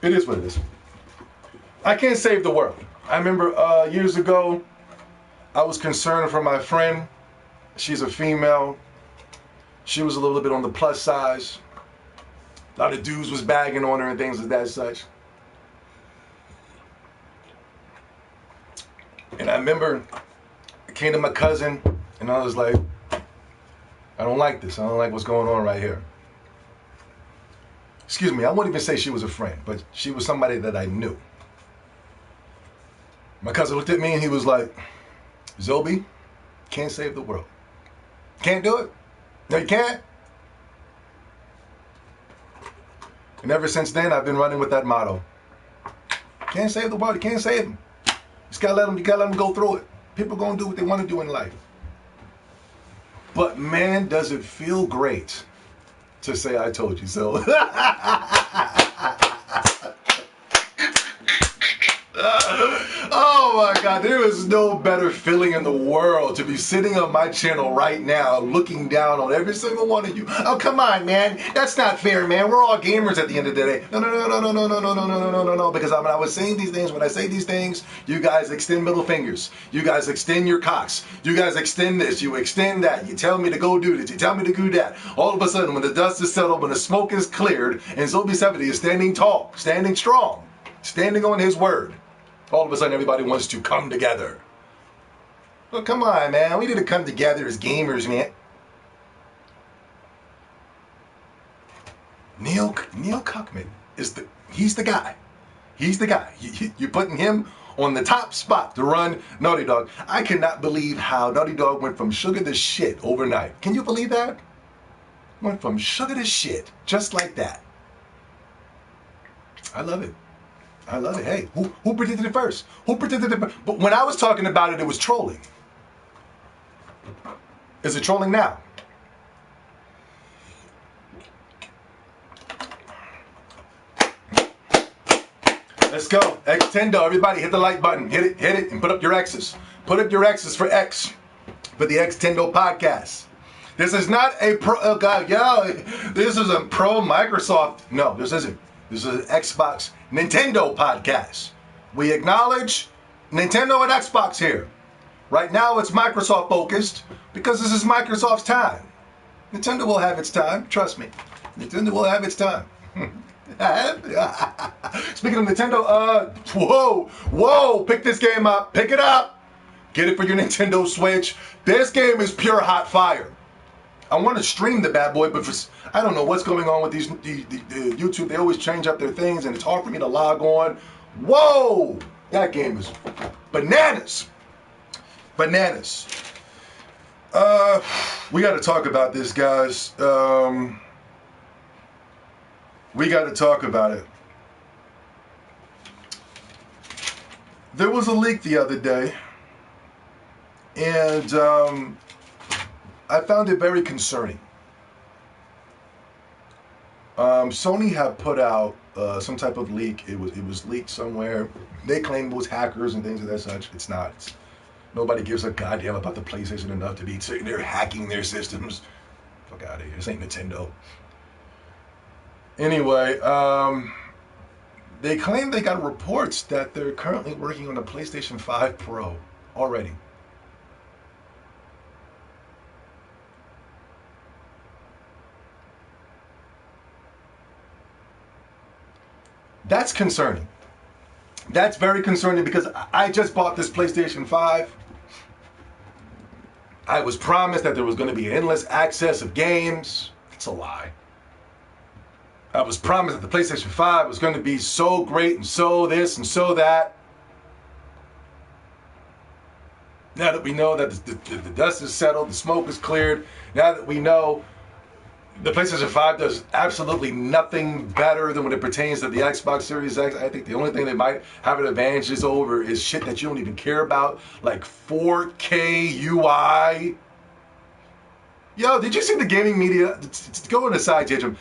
It is what it is. I can't save the world. I remember years ago, I was concerned for my friend. She's a female. She was a little bit on the plus size. A lot of dudes was bagging on her and things of that such. And I remember I came to my cousin and I was like, I don't like this. I don't like what's going on right here. Excuse me, I wouldn't even say she was a friend, but she was somebody that I knew. My cousin looked at me and he was like, Zobi, can't save the world. Can't do it. No, you can't. And ever since then, I've been running with that motto. Can't save the world. You can't save them. You gotta let them go through it. People gonna do what they want to do in life. But man, does it feel great to say I told you so. Oh my God, there is no better feeling in the world to be sitting on my channel right now looking down on every single one of you. Oh, come on, man. That's not fair, man. We're all gamers at the end of the day. No. Because when I was saying these things, when I say these things, you guys extend middle fingers. You guys extend your cocks. You guys extend this. You extend that. You tell me to go do this. You tell me to do that. All of a sudden, when the dust is settled, when the smoke is cleared, and Zobi 70 is standing tall, standing strong, standing on his word, all of a sudden, everybody wants to come together. Well, come on, man. We need to come together as gamers, man. Neil Druckmann. he's the guy. He's the guy. You're putting him on the top spot to run Naughty Dog. I cannot believe how Naughty Dog went from sugar to shit overnight. Can you believe that? Went from sugar to shit, just like that. I love it. I love it. Hey, who predicted it first? Who predicted it first? But when I was talking about it, it was trolling. Is it trolling now? Let's go. X-Tendo. Everybody hit the like button. Hit it, and put up your X's. Put up your X's for X. For the X-Tendo podcast. This is not a pro, oh God, this is a pro Microsoft. No, this isn't. This is an Xbox Nintendo podcast. We acknowledge Nintendo and Xbox here. Right now it's Microsoft focused because this is Microsoft's time. Nintendo will have its time, trust me. Nintendo will have its time. Speaking of Nintendo, whoa, pick this game up, pick it up. Get it for your Nintendo Switch. This game is pure hot fire. I want to stream the bad boy, but I don't know what's going on with these YouTube. They always change up their things, and it's hard for me to log on. Whoa! That game is bananas. Bananas. We got to talk about this, guys. We got to talk about it. There was a leak the other day, and I found it very concerning. Sony had put out some type of leak. It was leaked somewhere. They claimed it was hackers and things of that such. It's not. Nobody gives a goddamn about the PlayStation enough to be sitting there hacking their systems. Fuck out of here. This ain't Nintendo. Anyway, they claim they got reports that they're currently working on a PlayStation 5 Pro already. That's concerning. That's very concerning because I just bought this PlayStation 5. I was promised that there was going to be endless access of games. It's a lie. I was promised that the PlayStation 5 was going to be so great and so this and so that. Now that we know that the dust is settled, the smoke is cleared, now that we know the PlayStation 5 does absolutely nothing better than when it pertains to the Xbox Series X. I think the only thing they might have an advantage over is shit that you don't even care about, like 4K UI. Yo, did you see the gaming media? Go on the side, Jim.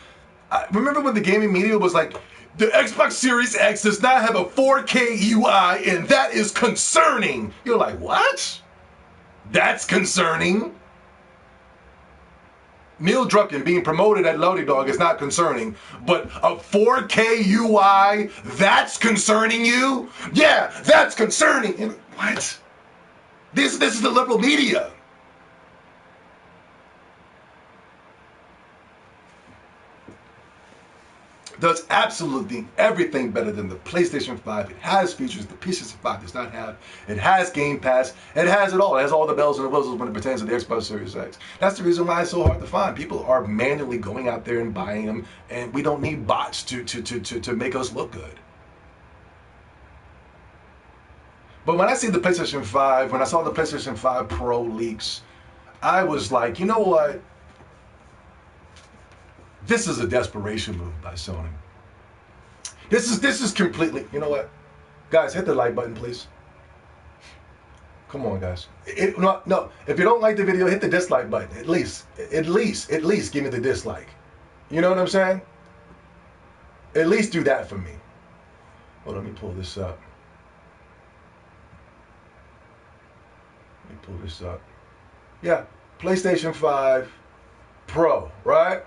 Remember when the gaming media was like, the Xbox Series X does not have a 4K UI, and that is concerning. You're like, what? That's concerning. Neil Druckmann being promoted at Naughty Dog is not concerning, but a 4K UI, that's concerning you? Yeah, that's concerning. What? This is the liberal media. Does absolutely everything better than the PlayStation 5. It has features the PlayStation 5 does not have. It has Game Pass. It has it all. It has all the bells and the whistles when it pertains to the Xbox Series X. That's the reason why it's so hard to find. People are manually going out there and buying them, and we don't need bots to make us look good. But when I see the PlayStation 5, when I saw the PlayStation 5 Pro leaks, I was like, you know what? This is a desperation move by Sony. This is completely, you know what? Guys, hit the like button, please. Come on, guys. No, if you don't like the video, hit the dislike button. At least give me the dislike. You know what I'm saying? At least do that for me. Hold on, let me pull this up. Yeah, PlayStation 5 Pro, right?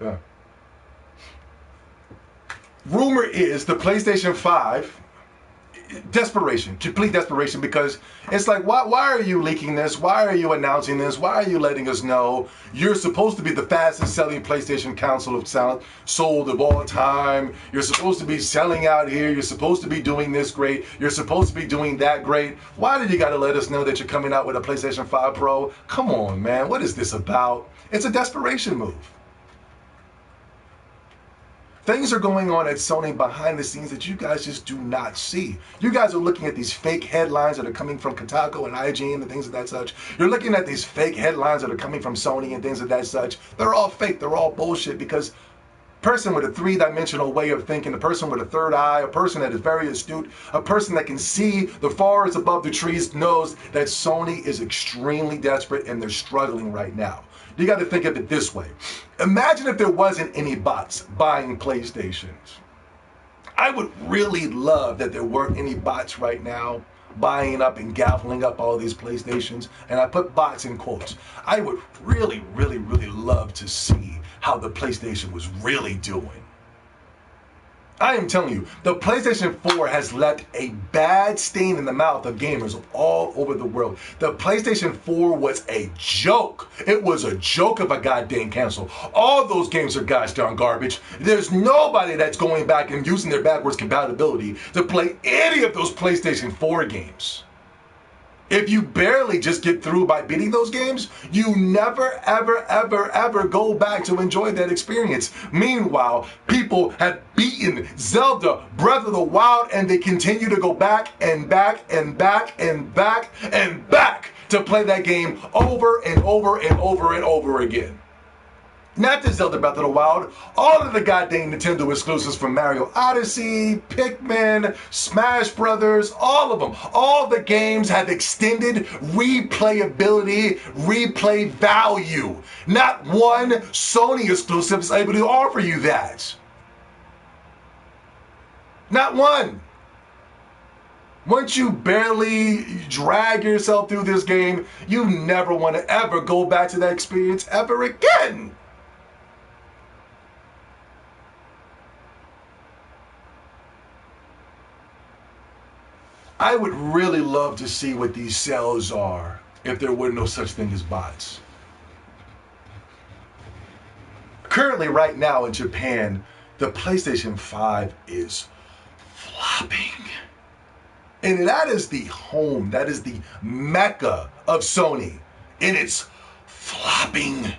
Yeah. Rumor is the PlayStation 5, desperation, complete desperation, because it's like, why are you leaking this? Why are you announcing this? Why are you letting us know? You're supposed to be the fastest selling PlayStation console sold of all time. You're supposed to be selling out here. You're supposed to be doing this great. You're supposed to be doing that great. Why did you got to let us know that you're coming out with a PlayStation 5 Pro? Come on, man. What is this about? It's a desperation move. Things are going on at Sony behind the scenes that you guys just do not see. You guys are looking at these fake headlines that are coming from Kotaku and IGN and things of that such. You're looking at these fake headlines that are coming from Sony and things of that such. They're all fake. They're all bullshit because person with a three-dimensional way of thinking, a person with a third eye, a person that is very astute, a person that can see the forest above the trees knows that Sony is extremely desperate and they're struggling right now. You got to think of it this way. Imagine if there wasn't any bots buying PlayStations. I would really love that there weren't any bots right now buying up and gaveling up all these PlayStations, and I put bots in quotes. I would really, really, really love to see how the PlayStation was really doing. I am telling you, the PlayStation 4 has left a bad stain in the mouth of gamers all over the world. The PlayStation 4 was a joke. It was a joke of a goddamn console. All those games are gosh darn garbage. There's nobody that's going back and using their backwards compatibility to play any of those PlayStation 4 games. If you barely just get through by beating those games, you never, ever, ever, ever go back to enjoy that experience. Meanwhile, people have beaten Zelda, Breath of the Wild, and they continue to go back and back and back and back and back to play that game over and over and over and over again. Not just Zelda Breath of the Wild, all of the goddamn Nintendo exclusives from Mario Odyssey, Pikmin, Smash Brothers, all of them. All the games have extended replayability, replay value. Not one Sony exclusive is able to offer you that. Not one. Once you barely drag yourself through this game, you never want to ever go back to that experience ever again. I would really love to see what these sales are if there were no such thing as bots. Currently, right now in Japan, the PlayStation 5 is flopping. And that is the home, that is the mecca of Sony. And it's flopping.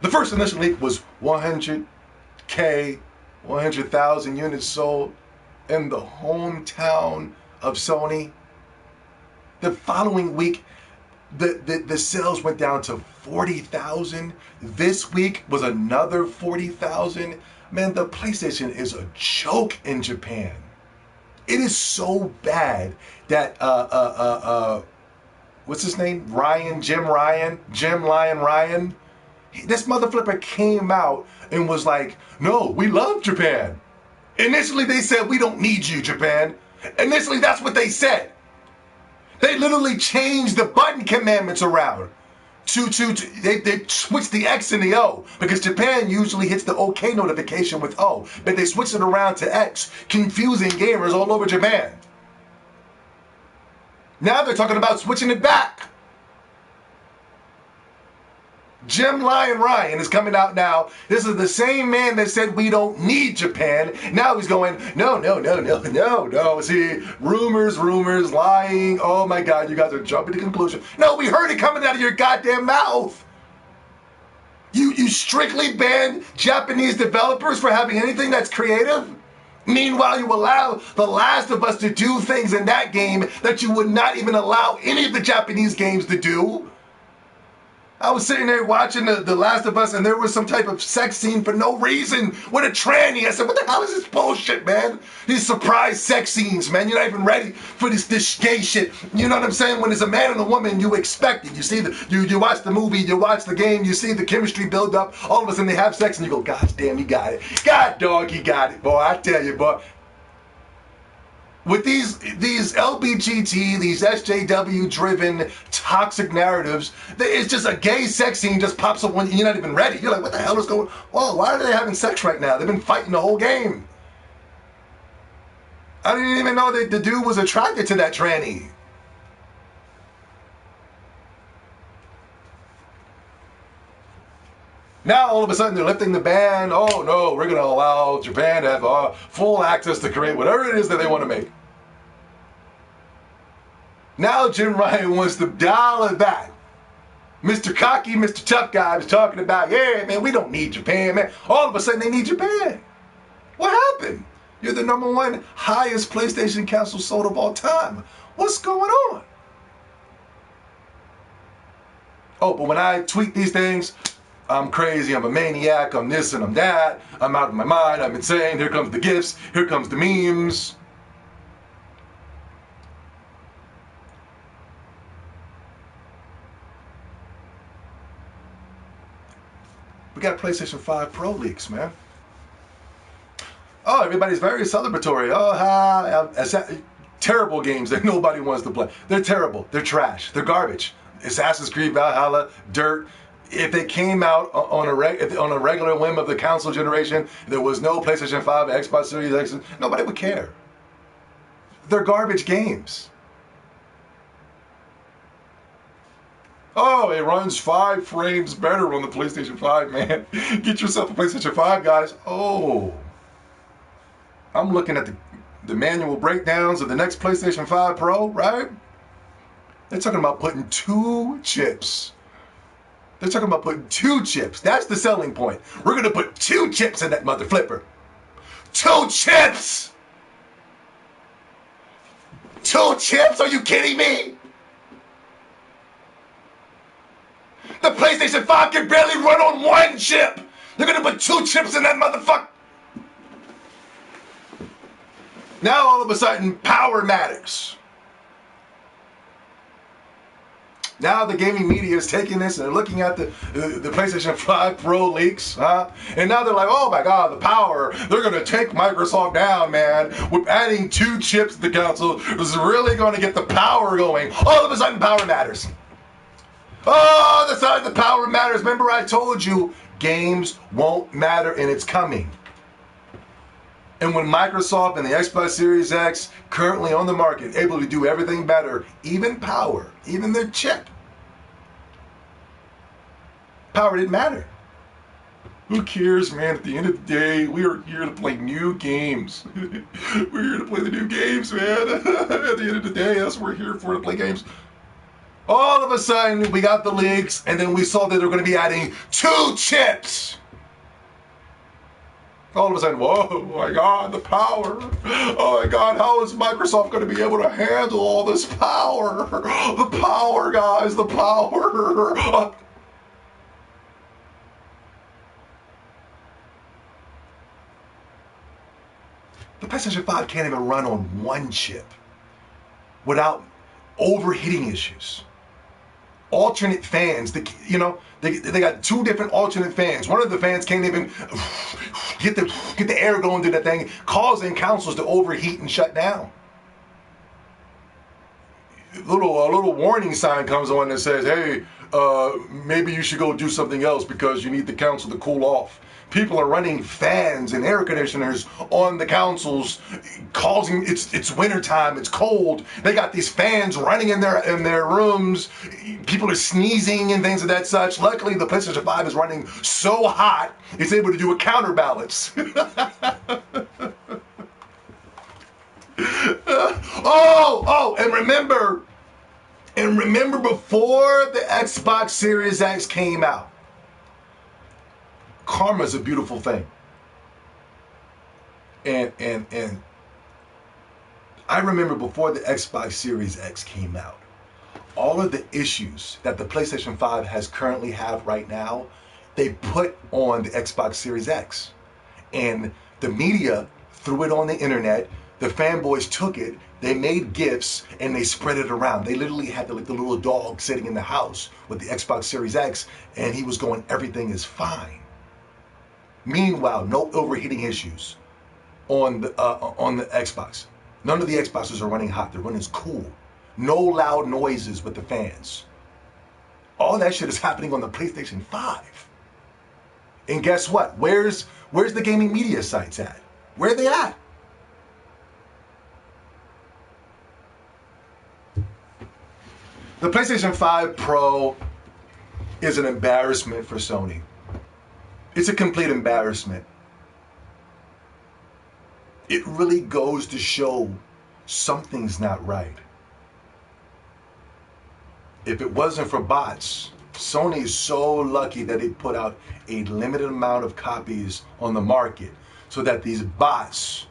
The first initial leak was 100K, 100,000 units sold in the hometown of Sony. The following week, the sales went down to 40,000. This week was another 40,000. Man, the PlayStation is a joke in Japan. It is so bad that what's his name? Jim Lion Ryan. This motherflipper came out and was like, "No, we love Japan." Initially, they said, "We don't need you, Japan." Initially, that's what they said. They literally changed the button commandments around. They switched the X and the O because Japan usually hits the OK notification with O, but they switched it around to X, confusing gamers all over Japan. Now they're talking about switching it back. Jim Lion Ryan is coming out now. This is the same man that said we don't need Japan. Now he's going, no. See, rumors, lying. Oh my God, you guys are jumping to conclusion. No, we heard it coming out of your goddamn mouth. You strictly banned Japanese developers for having anything that's creative? Meanwhile, you allow The Last of Us to do things in that game that you would not even allow any of the Japanese games to do? I was sitting there watching the Last of Us and there was some type of sex scene for no reason with a tranny. I said, what the hell is this bullshit, man? These surprise sex scenes, man. You're not even ready for this gay shit. You know what I'm saying? When it's a man and a woman, you expect it. You see you watch the movie, you watch the game, you see the chemistry build up. All of a sudden they have sex and you go, gosh damn, he got it. God dog, he got it, boy. I tell you, boy. With these LBGT, these SJW-driven toxic narratives, it's just a gay sex scene just pops up when you're not even ready. You're like, what the hell is going on? Whoa, why are they having sex right now? They've been fighting the whole game. I didn't even know that the dude was attracted to that tranny. Now, all of a sudden, they're lifting the ban. Oh, no, we're going to allow Japan to have full access to create whatever it is that they want to make. Now, Jim Ryan wants to dial it back. Mr. Cocky, Mr. Tough Guy was talking about, yeah, man, we don't need Japan, man. All of a sudden, they need Japan. What happened? You're the #1 highest PlayStation console sold of all time. What's going on? Oh, but when I tweet these things, I'm crazy, I'm a maniac, I'm this and I'm that, I'm out of my mind, I'm insane, here comes the gifts, here comes the memes. We got PlayStation 5 PRO Leaks, man. Oh, everybody's very celebratory. Oh, terrible games that nobody wants to play. They're terrible. They're trash. They're garbage. Assassin's Creed Valhalla, dirt. If they came out on a regular whim of the console generation, there was no PlayStation 5, Xbox Series X, nobody would care. They're garbage games. Oh, it runs 5 frames better on the PlayStation 5, man. Get yourself a PlayStation 5, guys. Oh. I'm looking at the manual breakdowns of the next PlayStation 5 Pro, right? They're talking about putting 2 chips. They're talking about putting 2 chips. That's the selling point. We're going to put 2 chips in that mother flipper. 2 chips! 2 chips? Are you kidding me? The PlayStation 5 can barely run on 1 chip. They're going to put 2 chips in that motherfucker. Now all of a sudden, power matters. Now the gaming media is taking this and they're looking at the PlayStation 5 Pro Leaks, and now they're like, oh my God, the power. They're going to take Microsoft down, man. With adding 2 chips to the console is really going to get the power going. All of a sudden, power matters. Oh, the side the power matters. Remember I told you, games won't matter and it's coming. And when Microsoft and the Xbox Series X, currently on the market, able to do everything better, even power, even their chip, power didn't matter. Who cares, man? At the end of the day, we are here to play new games. We're here to play the new games, man. At the end of the day, that's what we're here for, to play games. All of a sudden, we got the leaks, and then we saw that they're going to be adding 2 chips. All of a sudden, whoa, oh my God, the power. Oh my God, how is Microsoft going to be able to handle all this power? The power, guys, the power. The PlayStation 5 can't even run on 1 chip without overheating issues. Alternate fans, they got 2 different alternate fans. One of the fans can't even get the air going through that thing, causing consoles to overheat and shut down. A little warning sign comes on that says, hey, maybe you should go do something else because you need the console to cool off. People are running fans and air conditioners on the consoles, causing it's wintertime, it's cold. They got these fans running in their rooms. People are sneezing and things of that such. Luckily, the PlayStation 5 is running so hot, it's able to do a counterbalance. And remember before the Xbox Series X came out, karma's a beautiful thing. And I remember before the Xbox Series X came out, all of the issues that the PlayStation 5 has currently have right now, they put on the Xbox Series X. And the media threw it on the internet. The fanboys took it, they made GIFs, and they spread it around. They literally had the little dog sitting in the house with the Xbox Series X, and he was going, everything is fine. Meanwhile, no overheating issues on the Xbox. None of the Xboxes are running hot. They're running cool. No loud noises with the fans. All that shit is happening on the PlayStation 5. And guess what? Where's the gaming media sites at? Where are they at? The PlayStation 5 Pro is an embarrassment for Sony. It's a complete embarrassment. It really goes to show something's not right. If it wasn't for bots, Sony is so lucky that they put out a limited amount of copies on the market so that these bots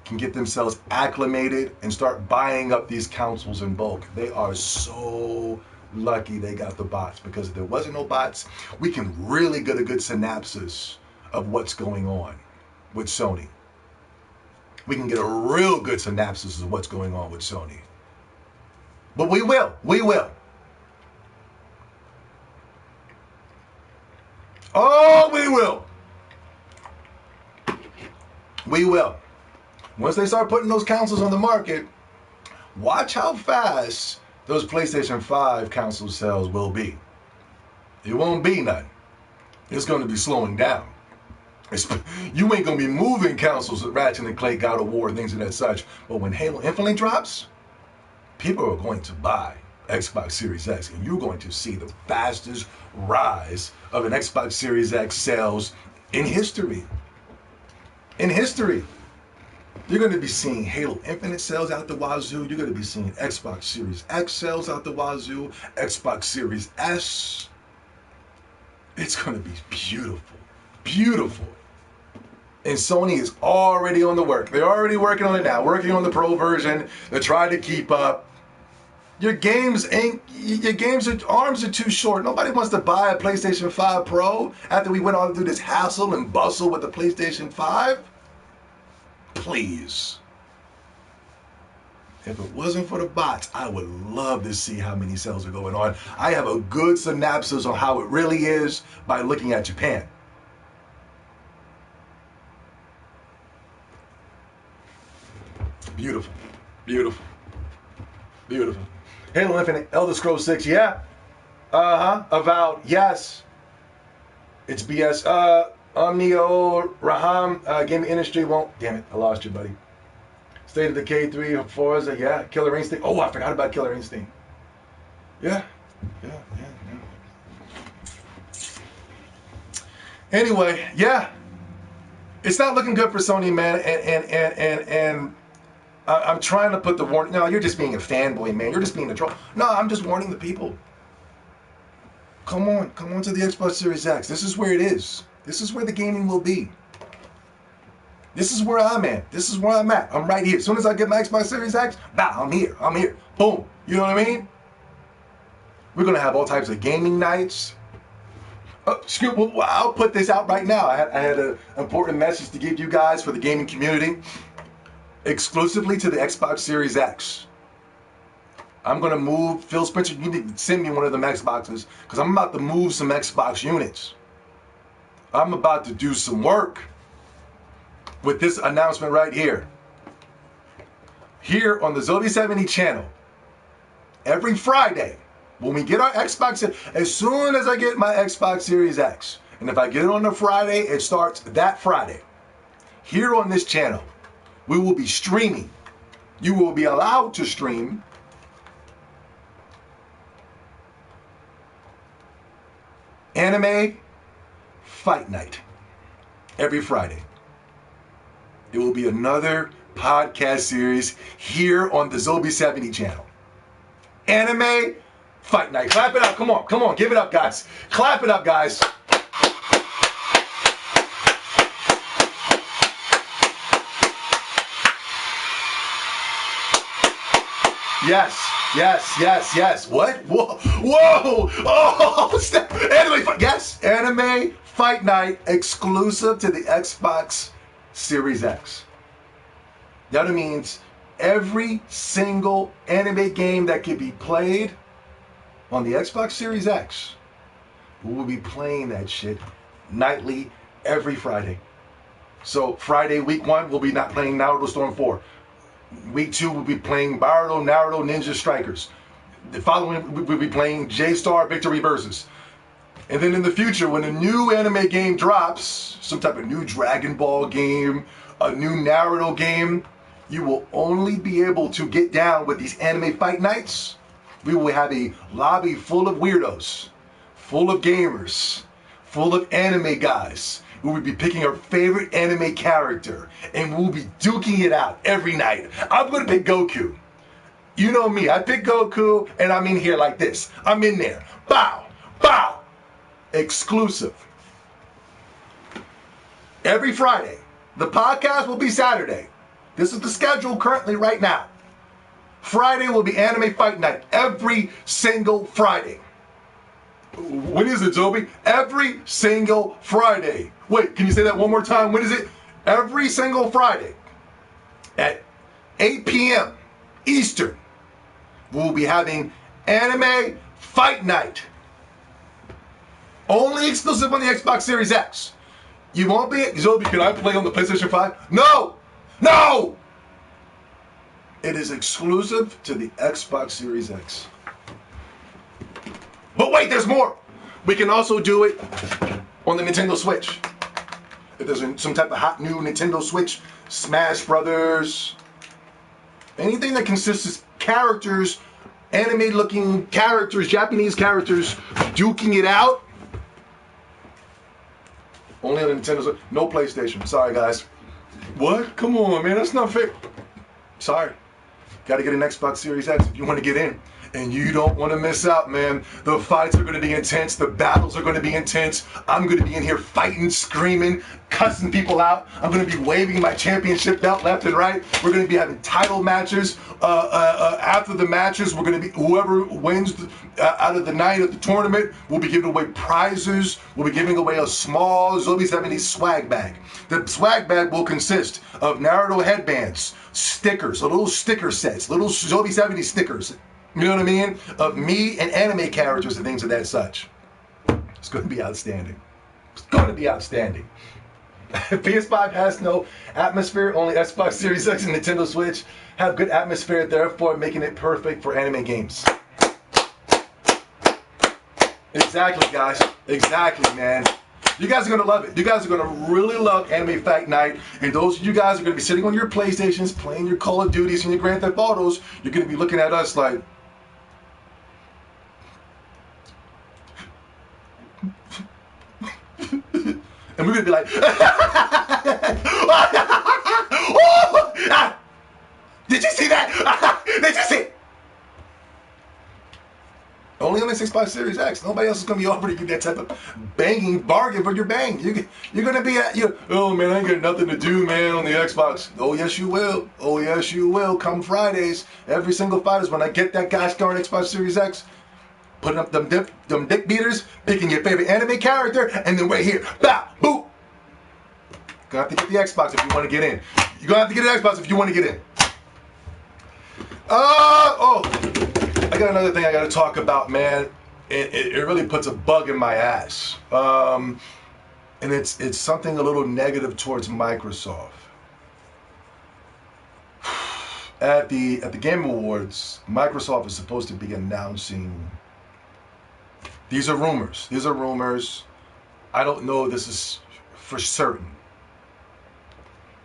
can get themselves acclimated and start buying up these consoles in bulk. They are so lucky they got the bots, because if there wasn't no bots, we can really get a good synopsis of what's going on with Sony. We can get a real good synopsis of what's going on with Sony. But we will. Oh, we will. We will. Once they start putting those consoles on the market, watch how fast those PlayStation 5 console sales will be. It won't be none. It's going to be slowing down. You ain't going to be moving consoles with Ratchet and Clank, God of War, things of that such. But when Halo Infinite drops, people are going to buy Xbox Series X, and you're going to see the fastest rise of an Xbox Series X sales in history. In history. You're going to be seeing Halo Infinite sales out the wazoo. You're going to be seeing Xbox Series X sales out the wazoo. Xbox Series S. It's going to be beautiful. Beautiful. And Sony is already on the work. They're already working on it now. Working on the Pro version. They're trying to keep up. Your arms are too short. Nobody wants to buy a PlayStation 5 Pro after we went on through this hassle and bustle with the PlayStation 5. Please. If it wasn't for the bots, I would love to see how many sales are going on. I have a good synopsis on how it really is by looking at Japan. Beautiful. Beautiful. Beautiful. Halo Infinite, Elder Scrolls 6, yeah. Avowed, yes. It's BS. Omnio Raham, gaming industry won't. Damn it, I lost you, buddy. State of Decay 3, Forza, yeah. Killer Instinct. Oh, I forgot about Killer Instinct. Yeah. Anyway, yeah. It's not looking good for Sony, man. And I'm trying to put the warning. No, you're just being a fanboy, man. You're just being a troll. No, I'm just warning the people. Come on to the Xbox Series X. This is where it is. This is where the gaming will be. This is where I'm at. This is where I'm at. I'm right here. As soon as I get my Xbox Series X, I'm here. Boom. You know what I mean? We're going to have all types of gaming nights. I'll put this out right now. I had an important message to give you guys for the gaming community. Exclusively to the Xbox Series X. I'm going to move. Phil Spencer, you need to send me one of them Xboxes, because I'm about to move some Xbox units. I'm about to do some work with this announcement right here. Here on the Zobi 70 channel, every Friday, when we get our Xbox, as soon as I get my Xbox Series X, and if I get it on a Friday, it starts that Friday. Here on this channel, we will be streaming. You will be allowed to stream Anime Fight Night every Friday. It will be another podcast series here on the Zobi 70 channel. Anime Fight Night. Clap it up. Come on. Give it up, guys. Clap it up, guys. Yes. What? Whoa. Oh, stop. Anime, yes. Anime Fight Night exclusive to the Xbox Series X. That means every single anime game that can be played on the Xbox Series X, we will be playing that shit nightly every Friday. So Friday, week 1, we'll be not playing Naruto Storm 4. Week 2, we'll be playing Naruto Ninja Strikers. The following, we'll be playing J-Star Victory Versus. And then in the future, when a new anime game drops, some type of new Dragon Ball game, a new Naruto game, you will only be able to get down with these anime fight nights. We will have a lobby full of weirdos, full of gamers, full of anime guys. We will be picking our favorite anime character, and we'll be duking it out every night. I'm going to pick Goku. You know me, I pick Goku, and I'm in here like this. I'm in there. Bow. exclusive. Every Friday. The podcast will be Saturday. This is the schedule currently right now. Friday will be Anime Fight Night. Every single Friday. When is it, Toby? Every single Friday. Wait, can you say that one more time? When is it? Every single Friday at 8 p.m. Eastern, we'll be having Anime Fight Night. Only exclusive on the Xbox Series X. You won't be... Zobi, can I play on the PlayStation 5? No! No! It is exclusive to the Xbox Series X. But wait, there's more! We can also do it on the Nintendo Switch. If there's some type of hot new Nintendo Switch, Smash Brothers, anything that consists of characters, anime-looking characters, Japanese characters, duking it out, only on the Nintendo Switch. No PlayStation. Sorry, guys. What? Come on, man. That's not fair. Sorry. Got to get an Xbox Series X if you want to get in. And you don't want to miss out, man. The fights are going to be intense. The battles are going to be intense. I'm going to be in here fighting, screaming, cussing people out. I'm going to be waving my championship belt left and right. We're going to be having title matches. After the matches, we're going to be, whoever wins out of the night of the tournament, we'll be giving away prizes. We'll be giving away a small Zobi 70 swag bag. The swag bag will consist of Naruto headbands, stickers, little sticker sets, little Zobi 70 stickers. You know what I mean? Of me and anime characters and things of that such. It's going to be outstanding. It's going to be outstanding. PS5 has no atmosphere. Only Xbox Series X and Nintendo Switch have good atmosphere, therefore making it perfect for anime games. Exactly, guys. Exactly, man. You guys are going to love it. You guys are going to really love Anime Fight Night. And those of you guys are going to be sitting on your PlayStations, playing your Call of Duties and your Grand Theft Autos. You're going to be looking at us like... and we're going to be like... Did you see that? Did you see? Only on the Xbox Series X. Nobody else is going to be offering you that type of banging bargain for your bang. You're going to be at, oh man, I ain't got nothing to do, man, on the Xbox. Oh yes you will. Oh yes you will. Come Fridays, every single Fridays when I get that gosh darn Xbox Series X, putting up them dick beaters, picking your favorite anime character, and then right here, bow, boop. Gonna have to get the Xbox if you want to get in. You're gonna have to get an Xbox if you want to get in. I got another thing I got to talk about, man. It really puts a bug in my ass, and it's something a little negative towards Microsoft. At the Game Awards, Microsoft is supposed to be announcing. These are rumors. These are rumors. I don't know this is for certain,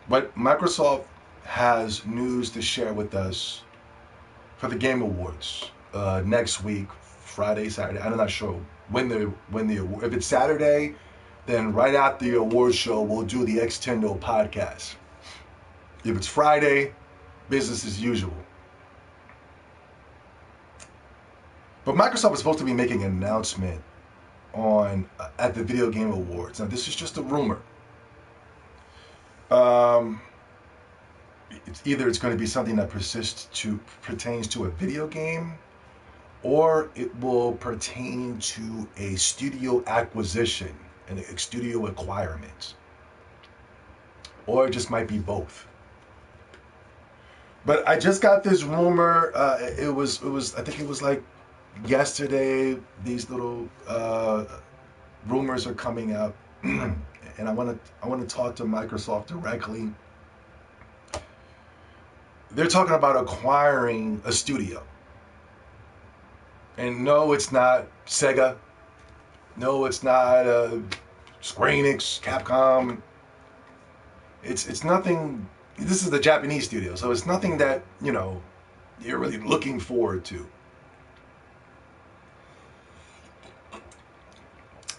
but Microsoft has news to share with us for the Game Awards next week, Friday, Saturday. I'm not sure when the if it's Saturday, then right after the awards show we'll do the X-Tendo podcast. If it's Friday, business as usual. But Microsoft is supposed to be making an announcement on at the Video Game Awards. Now this is just a rumor. It's going to be something that pertains to a video game, or it will pertain to a studio acquisition and a studio acquirement, or it just might be both. But I just got this rumor. It was I think it was like yesterday. These little rumors are coming out, and I want to talk to Microsoft directly. They're talking about acquiring a studio. And no, it's not Sega. No, it's not Square Enix, Capcom. It's nothing. This is the Japanese studio, so it's nothing that, you're really looking forward to.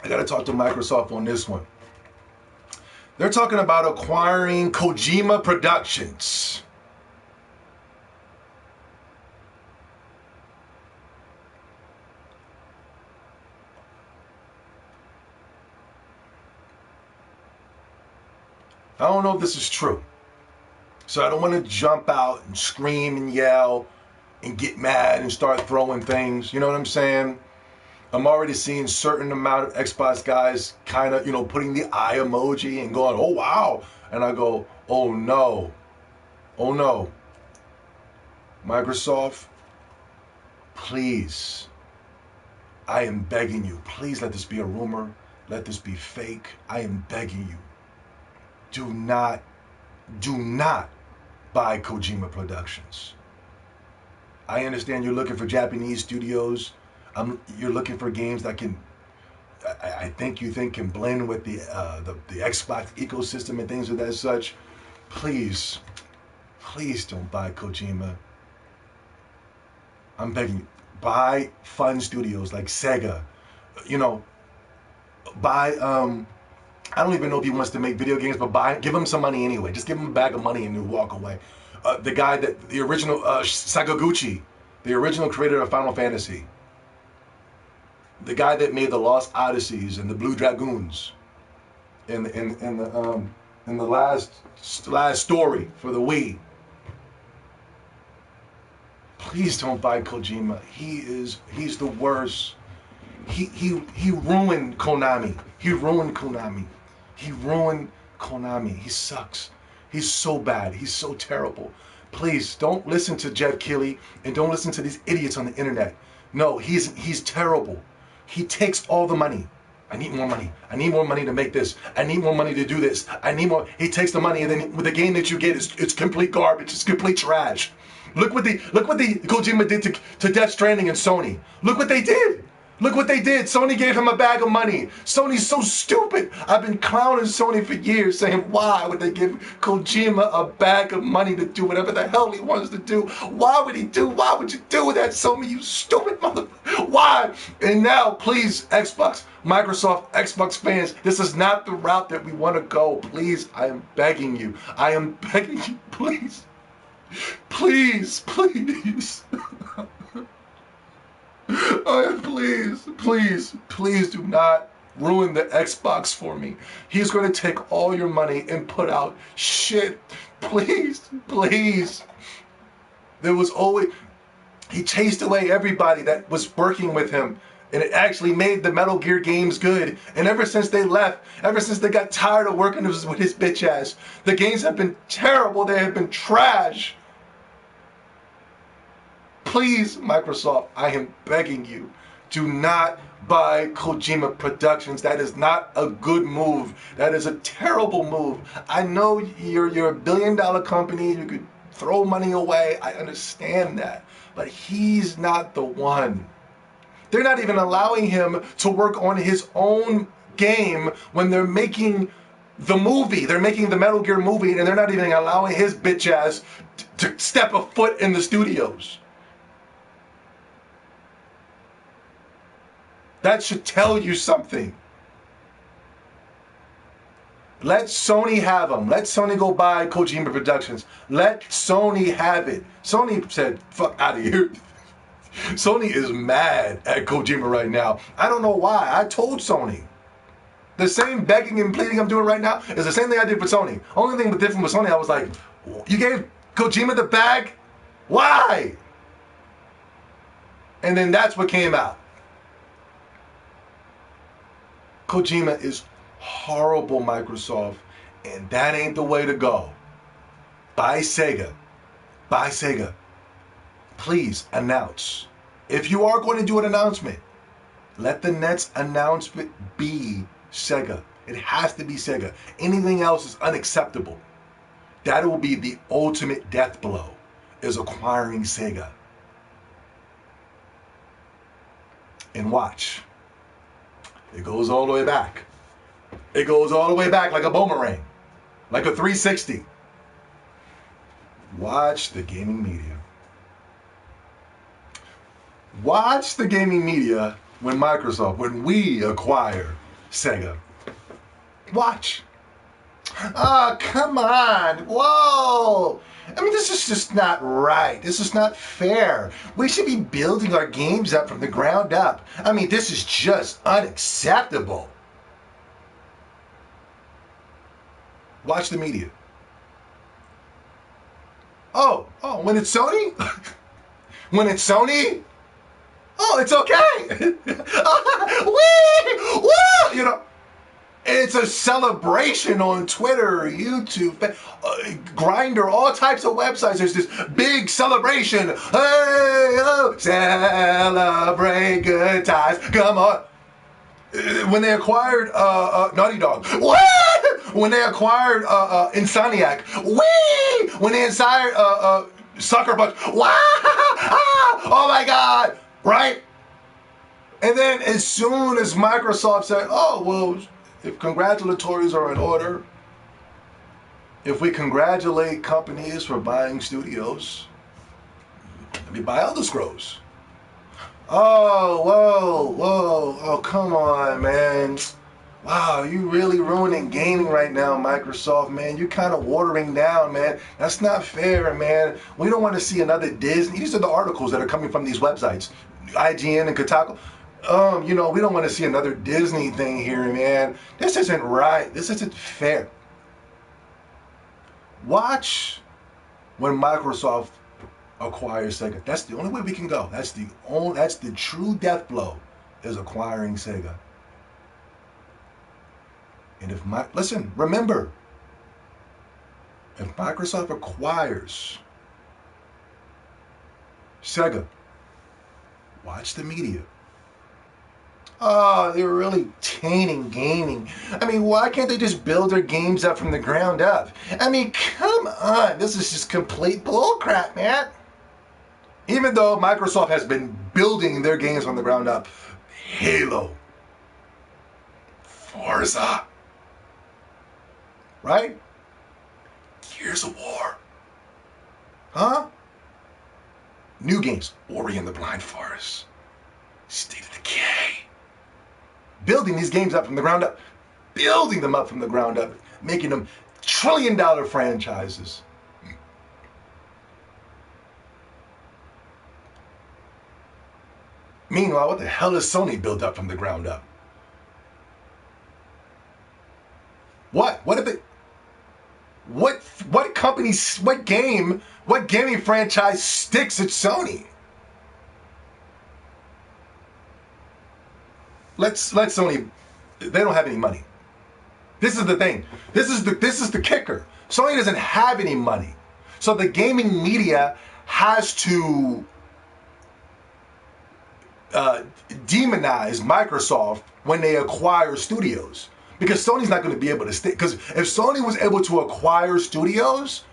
I got to talk to Microsoft on this one. They're talking about acquiring Kojima Productions. I don't know if this is true. So I don't want to jump out and scream and yell and get mad and start throwing things. You know what I'm saying? I'm already seeing certain amount of Xbox guys kind of, putting the eye emoji and going, oh, wow. And I go, oh, no. Oh, no. Microsoft, please. I am begging you. Please let this be a rumor. Let this be fake. I am begging you. Do not buy Kojima Productions. I understand you're looking for Japanese studios. You're looking for games that can, I think you think can blend with the Xbox ecosystem and things of that such. Please don't buy Kojima. I'm begging you. Buy fun studios like Sega. Buy, I don't even know if he wants to make video games, but give him some money anyway. Just give him a bag of money and he'll walk away. The original, Sakaguchi, the original creator of Final Fantasy. The guy that made the Lost Odysseys and the Blue Dragoons. In the last story for the Wii. Please don't buy Kojima. He's the worst. He ruined Konami. He ruined Konami. He sucks. He's so bad. He's so terrible. Please don't listen to Jeff Keighley and don't listen to these idiots on the internet. No, he's terrible. He takes all the money. I need more money. I need more money to make this. I need more money to do this. I need more. He takes the money and then with the game that you get, it's complete garbage. It's complete trash. Look what the Kojima did to Death Stranding and Sony. Look what they did. Sony gave him a bag of money. Sony's so stupid. I've been clowning Sony for years saying, why would they give Kojima a bag of money to do whatever the hell he wants to do? Why would you do that, Sony, you stupid mother? Why? And now, please, Microsoft, Xbox fans, this is not the route that we want to go. Please, I am begging you. Please. Please. Please do not ruin the Xbox for me. He's going to take all your money and put out shit. Please. He chased away everybody that was working with him. And it actually made the Metal Gear games good. And ever since they left, ever since they got tired of working with his bitch ass, the games have been terrible. They have been trash. Please, Microsoft, I am begging you, do not buy Kojima Productions. That is not a good move. That is a terrible move. I know you're a $1 billion company. You could throw money away. I understand that. But he's not the one. They're not even allowing him to work on his own game when they're making the movie. They're making the Metal Gear movie, and they're not even allowing his bitch ass to step a foot in the studios. That should tell you something. Let Sony have them. Let Sony go buy Kojima Productions. Let Sony have it. Sony said, fuck out of here. Sony is mad at Kojima right now. I don't know why. I told Sony. The same begging and pleading I'm doing right now is the same thing I did for Sony. Only thing different with Sony, I was like, you gave Kojima the bag? Why? And then that's what came out. Kojima is horrible, Microsoft, and that ain't the way to go. Buy Sega. Please announce. If you are going to do an announcement, let the next announcement be Sega. It has to be Sega. Anything else is unacceptable. That will be the ultimate death blow, is acquiring Sega. And watch. It goes all the way back. It goes all the way back like a boomerang. Like a 360. Watch the gaming media. Watch the gaming media when we acquire Sega. Watch. Oh, come on. Whoa. I mean, this is just not right. This is not fair. We should be building our games up from the ground up. I mean, this is just unacceptable. Watch the media. Oh, when it's Sony? When it's Sony? Oh, it's okay. Wee! Woo! You know, it's a celebration on Twitter, YouTube, Grindr, all types of websites. There's this big celebration. Hey, oh, celebrate good times. Come on. When they acquired Naughty Dog, what? When they acquired Insomniac, wee! When they acquired Sucker Punch, wow! Oh my God! Right? And then as soon as Microsoft said, oh well, if congratulatories are in order, if we congratulate companies for buying studios, let me buy Elder Scrolls. Oh, whoa, oh, come on, man. Wow, you really ruining gaming right now, Microsoft, man. You're kind of watering down, man. That's not fair, man. We don't want to see another Disney. These are the articles that are coming from these websites, IGN and Kotaku. You know, we don't want to see another Disney thing here, man. This isn't right. This isn't fair. Watch when Microsoft acquires Sega. That's the only way we can go. That's the true death blow, is acquiring Sega. And listen, remember, if Microsoft acquires Sega, watch the media. Oh, they're really tainting gaming. I mean, why can't they just build their games up from the ground up? I mean, come on. This is just complete bullcrap, man. Even though Microsoft has been building their games from the ground up, Halo, Forza, right? Gears of War, huh? New games, Ori and the Blind Forest, State of Decay. Building these games up from the ground up, building them up from the ground up, making them trillion-dollar franchises. Meanwhile, what the hell is Sony built up from the ground up? What? What if it? What company? What game? What gaming franchise sticks at Sony? Let Sony. They don't have any money. This is the thing. This is the kicker. Sony doesn't have any money, so the gaming media has to demonize Microsoft when they acquire studios, because Sony's not going to be able to stick. Because if Sony was able to acquire studios,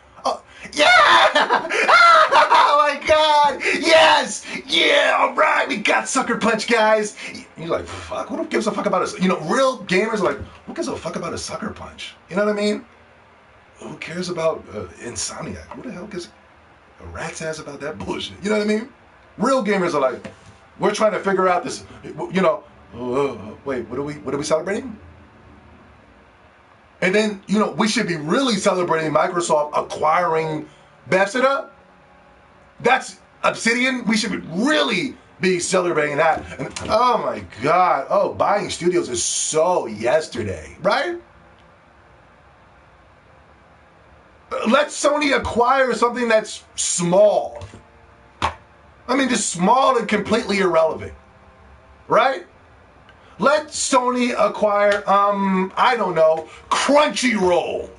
yeah! Oh my God! Yes! Yeah! All right, we got Sucker Punch, guys. You're like, fuck. Who gives a fuck about us? You know, real gamers are like, who gives a fuck about a Sucker Punch? You know what I mean? Who cares about Insomniac? Who the hell gives a rat's ass about that bullshit? You know what I mean? Real gamers are like, we're trying to figure out this. You know, wait, what are we celebrating? And then, you know, we should be really celebrating Microsoft acquiring Bethesda. That's Obsidian. We should really be celebrating that. And, oh my God. Oh, buying studios is so yesterday, right? Let Sony acquire something that's small. I mean, just small and completely irrelevant, right? Let Sony acquire, I don't know, Crunchyroll.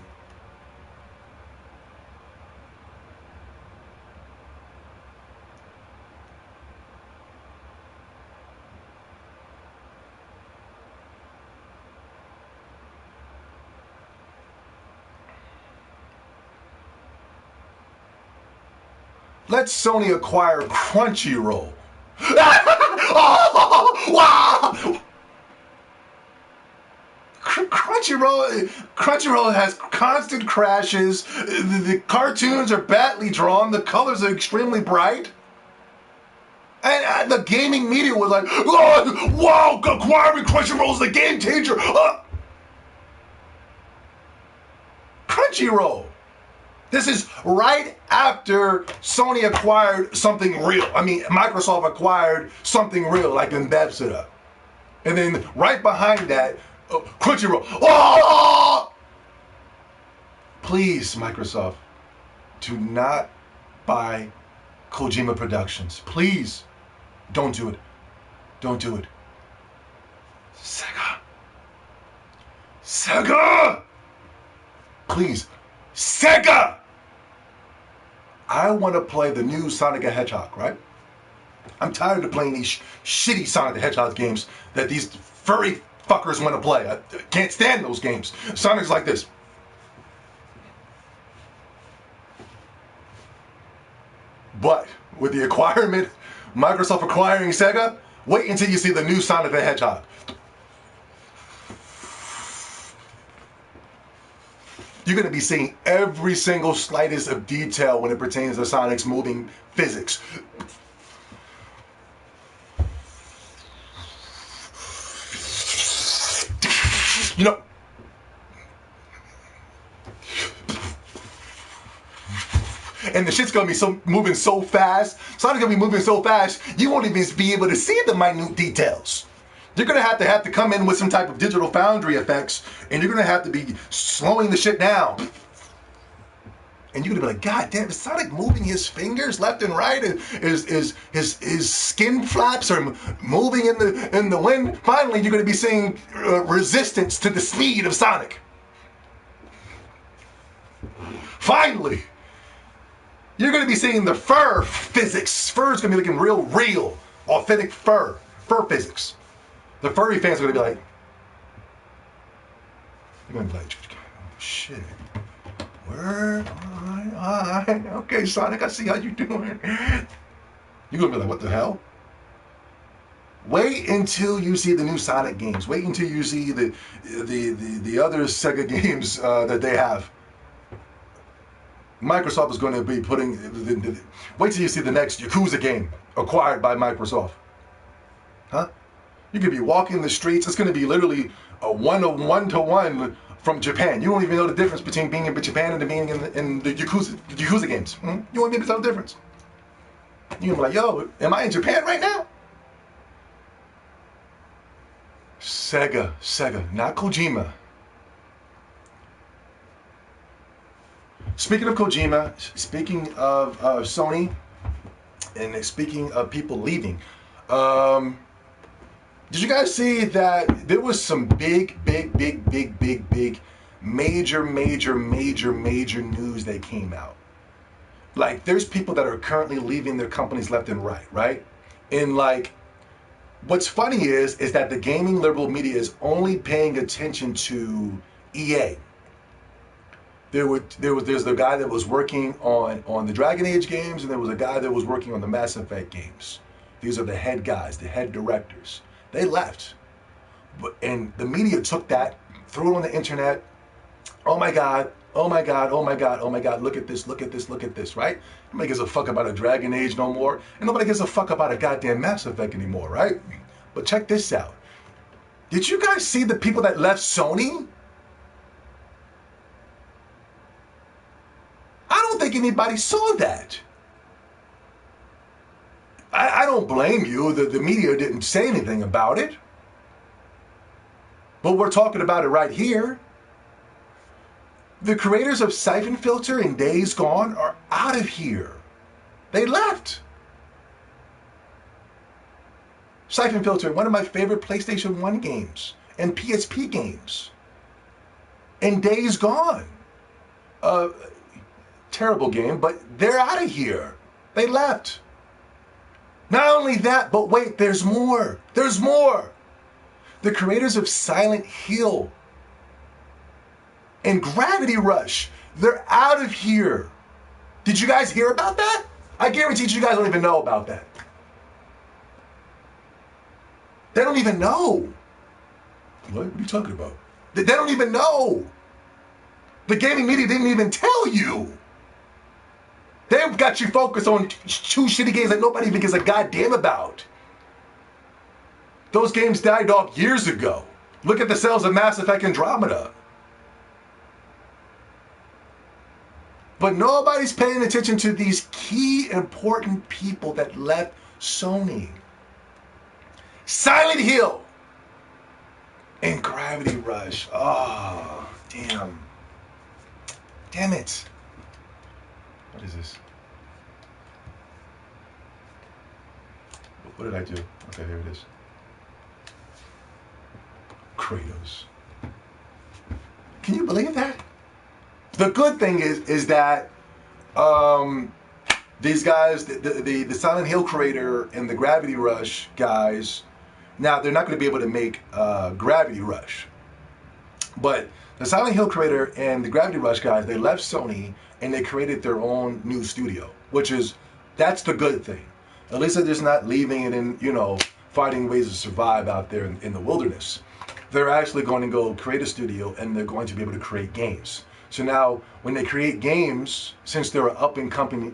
Let Sony acquire Crunchyroll. Oh, wow! Crunchyroll has constant crashes. The cartoons are badly drawn. The colors are extremely bright. And the gaming media was like, oh, wow, acquiring Crunchyroll is the game changer. Crunchyroll. This is right after Sony acquired something real. I mean, Microsoft acquired something real, like in Bethesda. And then right behind that, Crunchyroll. Oh! please, Microsoft, do not buy Kojima Productions. Please, don't do it. Don't do it. Sega. Sega! Please, Sega! I want to play the new Sonic the Hedgehog, right? I'm tired of playing these shitty Sonic the Hedgehog games that these furry fuckers want to play. I can't stand those games. Sonic's like this. But with the acquirement, Microsoft acquiring Sega, wait until you see the new Sonic the Hedgehog. You're going to be seeing every single slightest of detail when it pertains to Sonic's moving physics. You know, and the shit's gonna be moving so fast. Sonic's gonna be moving so fast, you won't even be able to see the minute details. You're gonna have to come in with some type of digital foundry effects, and you're gonna have to be slowing the shit down. And you're gonna be like, God damn, is Sonic moving his fingers left and right? Is his skin flaps are moving in the wind? Finally, you're gonna be seeing resistance to the speed of Sonic. Finally, you're gonna be seeing the fur physics. Fur's gonna be looking real, authentic fur physics. The furry fans are gonna be like, oh, shit. Where? Okay, Sonic, I see how you doing. You're gonna be like, what the hell? Wait until you see the new Sonic games. Wait until you see the other Sega games that they have. Microsoft is going to be putting. Wait till you see the next Yakuza game acquired by Microsoft. Huh? You could be walking the streets. It's going to be literally a one-to-one from Japan. You won't even know the difference between being in Japan and being in the Yakuza games. You won't be able to tell the difference. You're going to be like, yo, am I in Japan right now? Sega, not Kojima. Speaking of Kojima, speaking of Sony, and speaking of people leaving, did you guys see that there was some big, major news that came out? Like, there's people that are currently leaving their companies left and right? And like, what's funny is that the gaming liberal media is only paying attention to EA. There's the guy that was working on the Dragon Age games, and there was a guy that was working on the Mass Effect games. These are the head guys, the head directors. They left. And the media took that, threw it on the internet. Oh my God, look at this, right? Nobody gives a fuck about a Dragon Age no more, and nobody gives a fuck about a goddamn Mass Effect anymore, right? But check this out. Did you guys see the people that left Sony? I don't think anybody saw that. I don't blame you. The media didn't say anything about it. But we're talking about it right here. The creators of Siphon Filter and Days Gone are out of here. They left. Siphon Filter, one of my favorite PlayStation 1 games and PSP games. And Days Gone. Terrible game, but they're out of here. They left. Not only that, but wait, there's more. There's more. The creators of Silent Hill and Gravity Rush, they're out of here. Did you guys hear about that? I guarantee you guys don't even know about that. They don't even know. What are you talking about? They don't even know. The gaming media didn't even tell you. They've got you focused on two shitty games that nobody even gives a goddamn about. Those games died off years ago. Look at the sales of Mass Effect Andromeda. But nobody's paying attention to these key important people that left Sony. Silent Hill and Gravity Rush. Oh, damn. Damn it. What is this? What did I do? Okay, here it is. Kratos. Can you believe that? The good thing is that these guys, the Silent Hill creator and the Gravity Rush guys, now they're not going to be able to make Gravity Rush. But the Silent Hill creator and the Gravity Rush guys, they left Sony and they created their own new studio, that's the good thing. At least they're just not leaving it in, fighting ways to survive out there in the wilderness. They're actually going to go create a studio and they're going to be able to create games. So now, when they create games, since they're an up and coming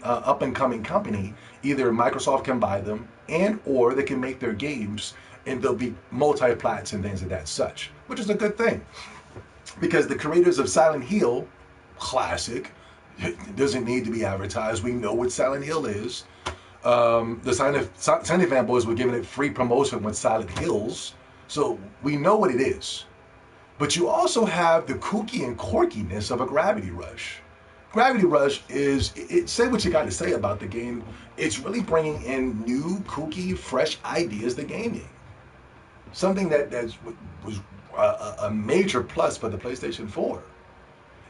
company, either Microsoft can buy them or they can make their games and they'll be multi-plats and things of that such, which is a good thing. Because the creators of Silent Hill, classic, it doesn't need to be advertised. We know what Silent Hill is. The Sony fanboys were giving it free promotion with Silent Hills, so we know what it is. But you also have the kooky and quirkiness of a Gravity Rush. Gravity Rush say what you got to say about the game. It's really bringing in new, kooky, fresh ideas to gaming. Something that was a major plus for the PlayStation 4.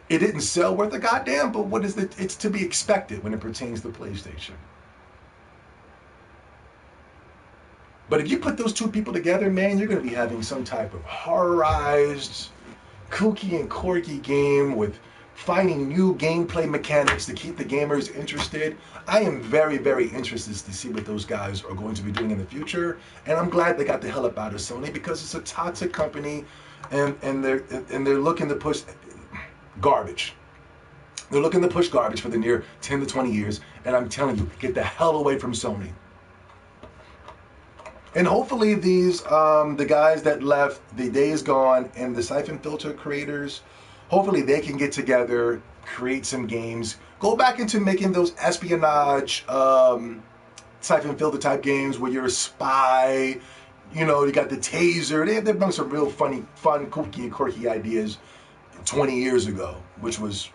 It didn't sell worth a goddamn, but it's to be expected when it pertains to PlayStation. But if you put those two people together, man, you're going to be having some type of horrorized, kooky and quirky game with finding new gameplay mechanics to keep the gamers interested. I am very, very interested to see what those guys are going to be doing in the future. And I'm glad they got the hell up out of Sony because it's a toxic company and they're looking to push garbage. They're looking to push garbage for the near 10 to 20 years. And I'm telling you, get the hell away from Sony. And hopefully these, the guys that left, the Days Gone and the Siphon Filter creators, hopefully they can get together, create some games, go back into making those espionage, Siphon Filter type games where you're a spy, you got the taser. They've done some real fun, kooky and quirky ideas 20 years ago, which was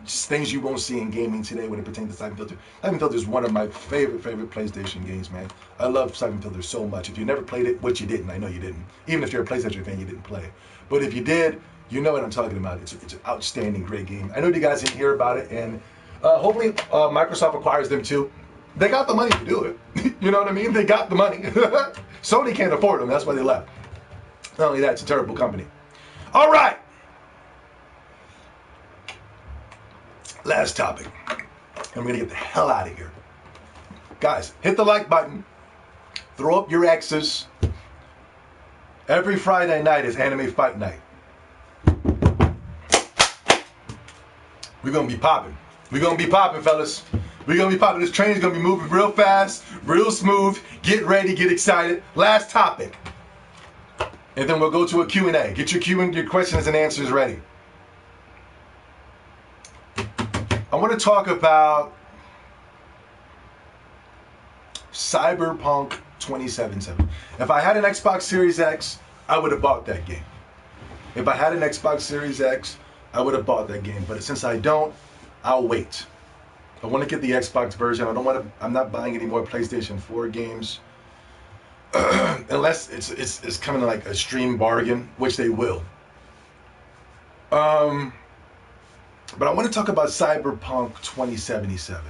just things you won't see in gaming today when it pertains to Siphon Filter. Siphon Filter is one of my favorite PlayStation games, man. I love Siphon Filter so much. If you never played it, which you didn't, I know you didn't. Even if you're a PlayStation fan, you didn't play it. But if you did, you know what I'm talking about. It's an outstanding, great game. I know you guys didn't hear about it, and hopefully Microsoft acquires them too. They got the money to do it. You know what I mean? They got the money. Sony can't afford them. That's why they left. Not only that, it's a terrible company. All right. Last topic. I'm going to get the hell out of here. Guys, hit the like button. Throw up your X's. Every Friday night is Anime Fight Night. We're going to be popping. We're going to be popping, fellas. We're going to be popping. This train's going to be moving real fast, real smooth. Get ready, get excited. Last topic. And then we'll go to a Q&A. Get your questions and answers ready. I want to talk about Cyberpunk 2077. If I had an Xbox Series X, I would have bought that game. If I had an Xbox Series X, I would have bought that game. But since I don't, I'll wait. I want to get the Xbox version. I'm not buying any more PlayStation 4 games. Unless it's coming like a stream bargain, which they will. But I want to talk about Cyberpunk 2077.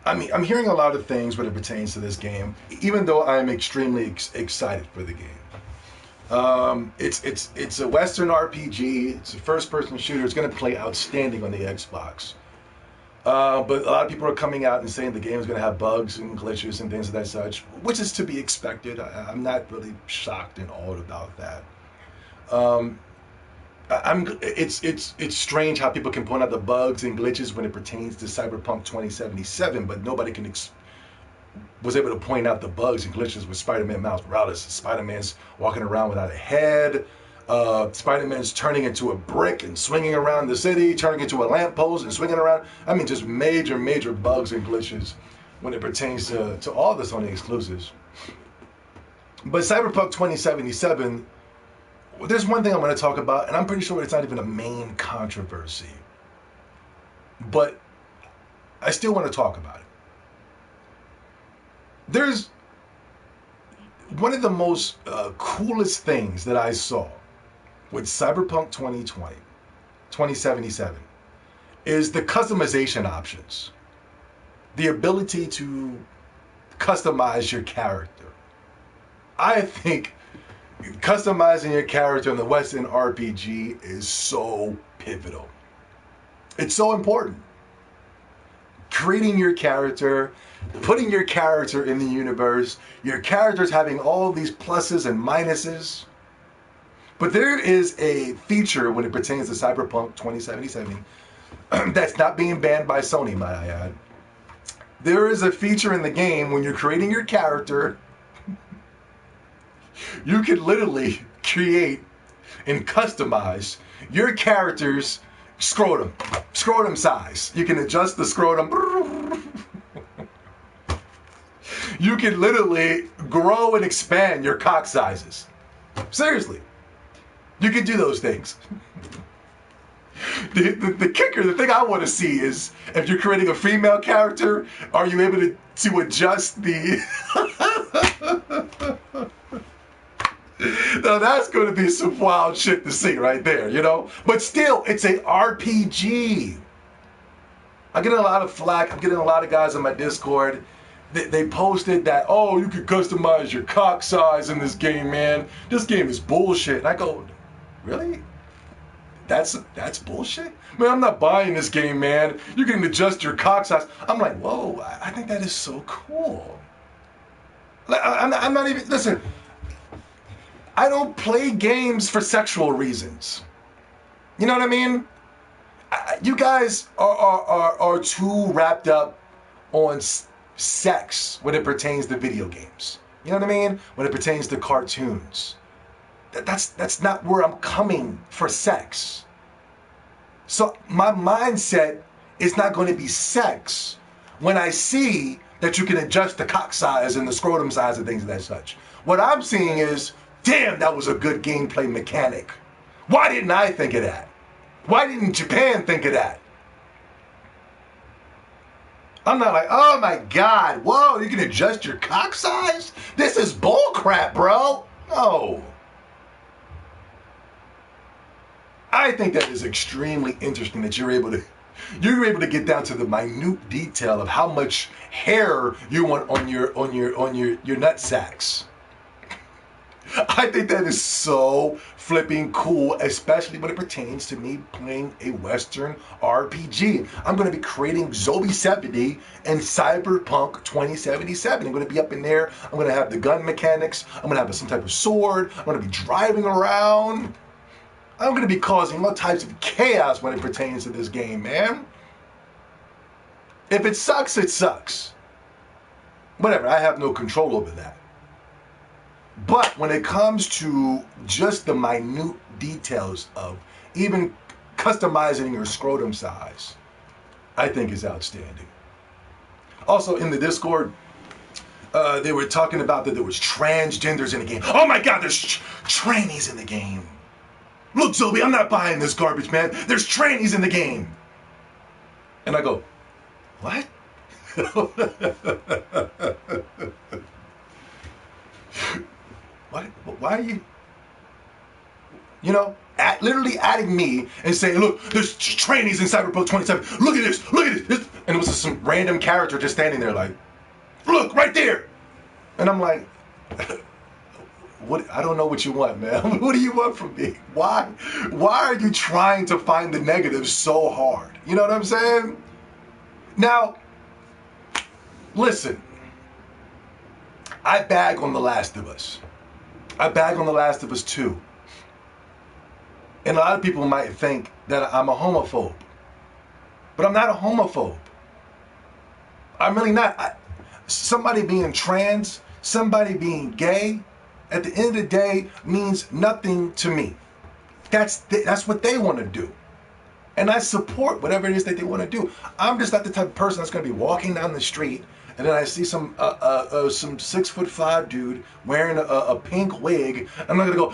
I mean, I'm hearing a lot of things when it pertains to this game, even though I'm extremely excited for the game. It's a Western RPG. It's a first-person shooter. It's going to play outstanding on the Xbox. But a lot of people are coming out and saying the game is going to have bugs and glitches and things of that such, which is to be expected. I'm not really shocked and awed about that. It's strange how people can point out the bugs and glitches when it pertains to Cyberpunk 2077, but nobody was able to point out the bugs and glitches with Spider-Man Miles Morales. Spider-Man's walking around without a head. Spider-Man's turning into a brick and swinging around the city, turning into a lamppost and swinging around. I mean, just major bugs and glitches when it pertains to all the Sony exclusives. But Cyberpunk 2077, there's one thing I'm going to talk about, and I'm pretty sure it's not even a main controversy, but I still want to talk about it. There's one of the most coolest things that I saw with Cyberpunk 2077, is the customization options. The ability to customize your character. I think customizing your character in the Western RPG is so pivotal. It's so important. Creating your character, putting your character in the universe, your characters having all these pluses and minuses. But there is a feature when it pertains to Cyberpunk 2077 that's not being banned by Sony, might I add. There is a feature in the game when you're creating your character, you can literally create and customize your character's scrotum size. You can adjust the scrotum. You can literally grow and expand your cock sizes. Seriously. You can do those things. The kicker, the thing I want to see is, if you're creating a female character, are you able to adjust the... Now that's going to be some wild shit to see right there, you know? But still, it's a RPG. I'm getting a lot of flack. I'm getting a lot of guys on my Discord. They posted that, oh, you could customize your cock size in this game, man. This game is bullshit. And I go, really? That's bullshit? Man, I'm not buying this game, man. You can adjust your cock size. I'm like, whoa, I think that is so cool. I'm not even, listen, I don't play games for sexual reasons. You know what I mean? You guys are too wrapped up on sex when it pertains to video games. You know what I mean? When it pertains to cartoons. That's not where I'm coming for sex. So my mindset is not going to be sex when I see that you can adjust the cock size and the scrotum size and things of that such. What I'm seeing is, damn, that was a good gameplay mechanic. Why didn't I think of that? Why didn't Japan think of that? I'm not like, oh my God, whoa, you can adjust your cock size? This is bull crap, bro. No. I think that is extremely interesting that you're able to get down to the minute detail of how much hair you want on your nut sacks. I think that is so flipping cool, especially when it pertains to me playing a Western RPG. I'm going to be creating Zombie 70 and Cyberpunk 2077. I'm going to be up in there. I'm going to have the gun mechanics. I'm going to have some type of sword. I'm going to be driving around. I'm going to be causing all types of chaos when it pertains to this game, man. If it sucks, it sucks. Whatever, I have no control over that. But when it comes to just the minute details of even customizing your scrotum size, I think is outstanding. Also in the Discord, they were talking about that there was transgenders in the game. Oh my God, there's trannies in the game. Look, Zobi, I'm not buying this garbage, man. There's trannies in the game. And I go, what? What? Why are you, literally adding me and saying, look, there's trannies in Cyberpunk 27. Look at this, look at this. And it was just some random character just standing there like, look, right there. And I'm like, what? I don't know what you want, man. What do you want from me? Why are you trying to find the negatives so hard? You know what I'm saying? Now, listen, I bag on The Last of Us. I bag on The Last of Us 2. And a lot of people might think that I'm a homophobe. But I'm not a homophobe. I'm really not. Somebody being trans, somebody being gay, at the end of the day means nothing to me. That's what they want to do. And I support whatever it is that they want to do. I'm just not the type of person that's going to be walking down the street and then I see some 6'5" dude wearing a pink wig, I'm not gonna go,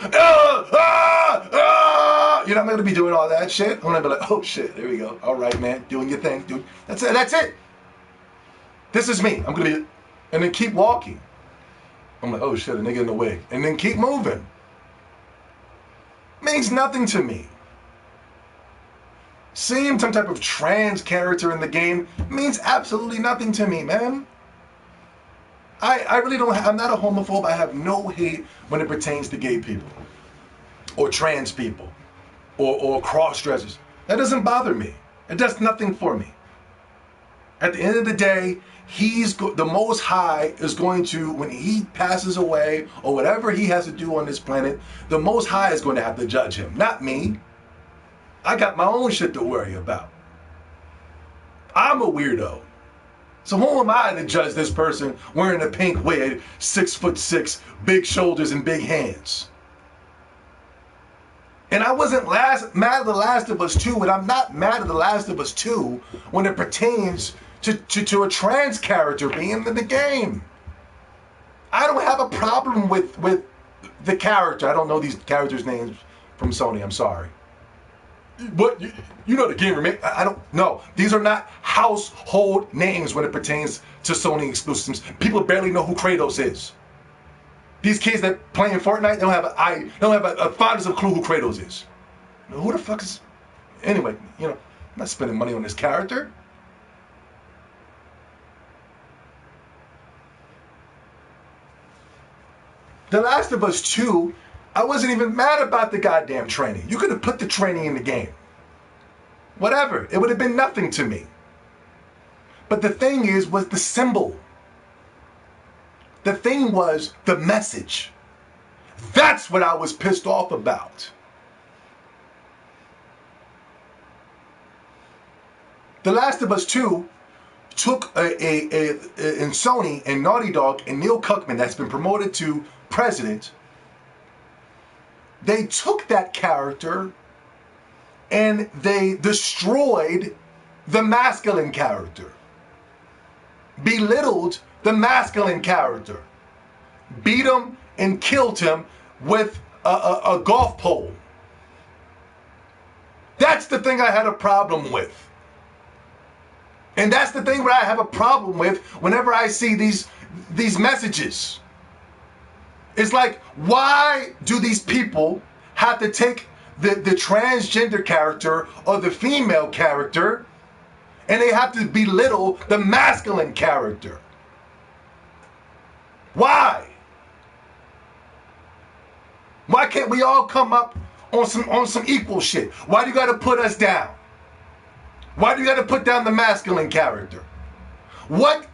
you know, I'm not gonna be doing all that shit. I'm gonna be like, oh shit, there we go. All right, man, doing your thing, dude. That's it. That's it. This is me. I'm gonna be, and then keep walking. I'm like, oh shit, a nigga in the wig, and then keep moving. Means nothing to me. Seeing some type of trans character in the game means absolutely nothing to me, man. I really don't, I'm not a homophobe. I have no hate when it pertains to gay people or trans people or cross-dressers. That doesn't bother me. It does nothing for me. At the end of the day, the Most High is going to, when he passes away or whatever he has to do on this planet, the Most High is going to have to judge him, not me. I got my own shit to worry about. I'm a weirdo. So who am I to judge this person wearing a pink wig, 6'6", big shoulders and big hands? And I wasn't mad at The Last of Us 2, and I'm not mad at The Last of Us 2 when it pertains to a trans character being in the game. I don't have a problem with the character. I don't know these characters' names from Sony, I'm sorry. But you know the game remake. I don't know. These are not household names when it pertains to Sony exclusives. People barely know who Kratos is. These kids that playing Fortnite don't have a fondest of clue who Kratos is. Who the fuck is? Anyway, you know, I'm not spending money on this character. The Last of Us 2. I wasn't even mad about the goddamn training. You could have put the training in the game. Whatever. It would have been nothing to me. But the thing was the symbol. The thing was the message. That's what I was pissed off about. The Last of Us 2 took in Sony and Naughty Dog and Neil Druckmann, that's been promoted to president. They took that character and they destroyed the masculine character. Belittled the masculine character. Beat him and killed him with a golf pole. That's the thing I had a problem with. And that's the thing where I have a problem with whenever I see these messages. It's like, why do these people have to take the transgender character or the female character and they have to belittle the masculine character? Why? Why can't we all come up on some equal shit? Why do you gotta put us down? Why do you gotta put down the masculine character? What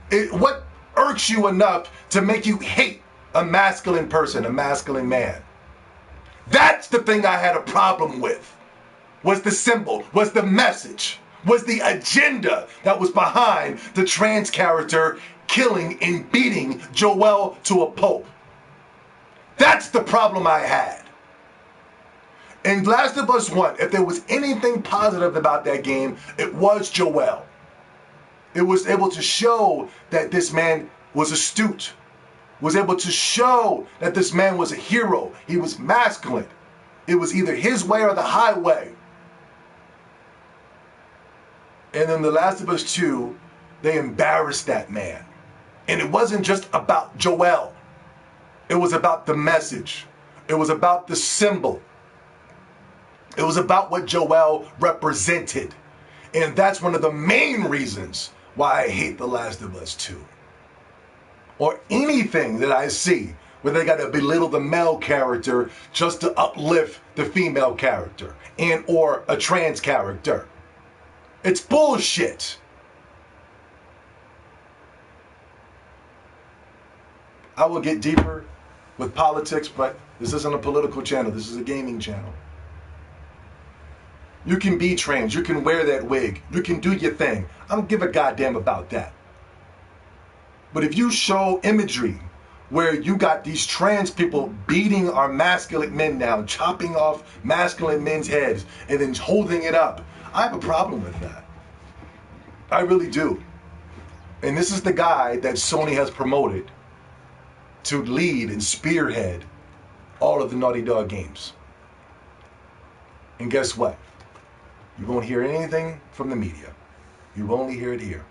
irks you enough to make you hate a masculine person, a masculine man? That's the thing I had a problem with. Was the symbol, was the message, was the agenda that was behind the trans character killing and beating Joel to a pulp. That's the problem I had. In Last of Us 1, if there was anything positive about that game, it was Joel. It was able to show that this man was astute. Was able to show that this man was a hero. He was masculine. It was either his way or the highway. And in The Last of Us 2, they embarrassed that man. And it wasn't just about Joel. It was about the message. It was about the symbol. It was about what Joel represented. And that's one of the main reasons why I hate The Last of Us 2. Or anything that I see where they got to belittle the male character just to uplift the female character and or a trans character. It's bullshit. I will get deeper with politics, but this isn't a political channel. This is a gaming channel. You can be trans. You can wear that wig. You can do your thing. I don't give a goddamn about that. But if you show imagery where you got these trans people beating our masculine men down, chopping off masculine men's heads, and then holding it up, I have a problem with that. I really do. And this is the guy that Sony has promoted to lead and spearhead all of the Naughty Dog games. And guess what? You won't hear anything from the media. You only hear it here.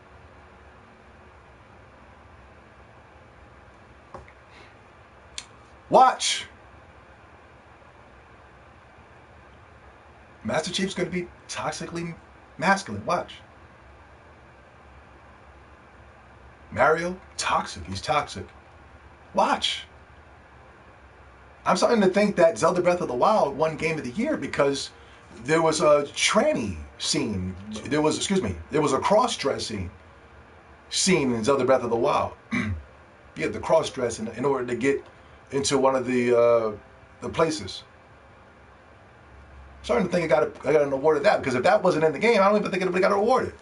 Watch. Master Chief's going to be toxically masculine. Watch. Mario, toxic. He's toxic. Watch. I'm starting to think that Zelda Breath of the Wild won Game of the Year because there was a tranny scene. There was a cross-dressing scene in Zelda Breath of the Wild. You had the cross-dress in order to get into one of the places. I'm starting to think I got an award of that, because if that wasn't in the game, I don't even think anybody got awarded.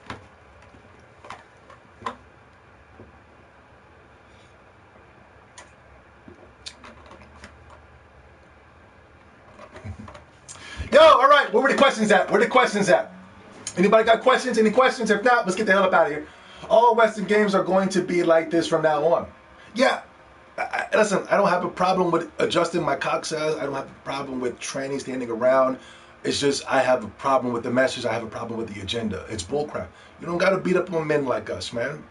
Yo, all right, where were the questions at? Where the questions at? Anybody got questions? Any questions? If not, let's get the hell up out of here. All Western games are going to be like this from now on. Yeah, listen, I don't have a problem with adjusting my cock size. I don't have a problem with trannies standing around. It's just I have a problem with the message. I have a problem with the agenda. It's bullcrap. You don't got to beat up on men like us, man.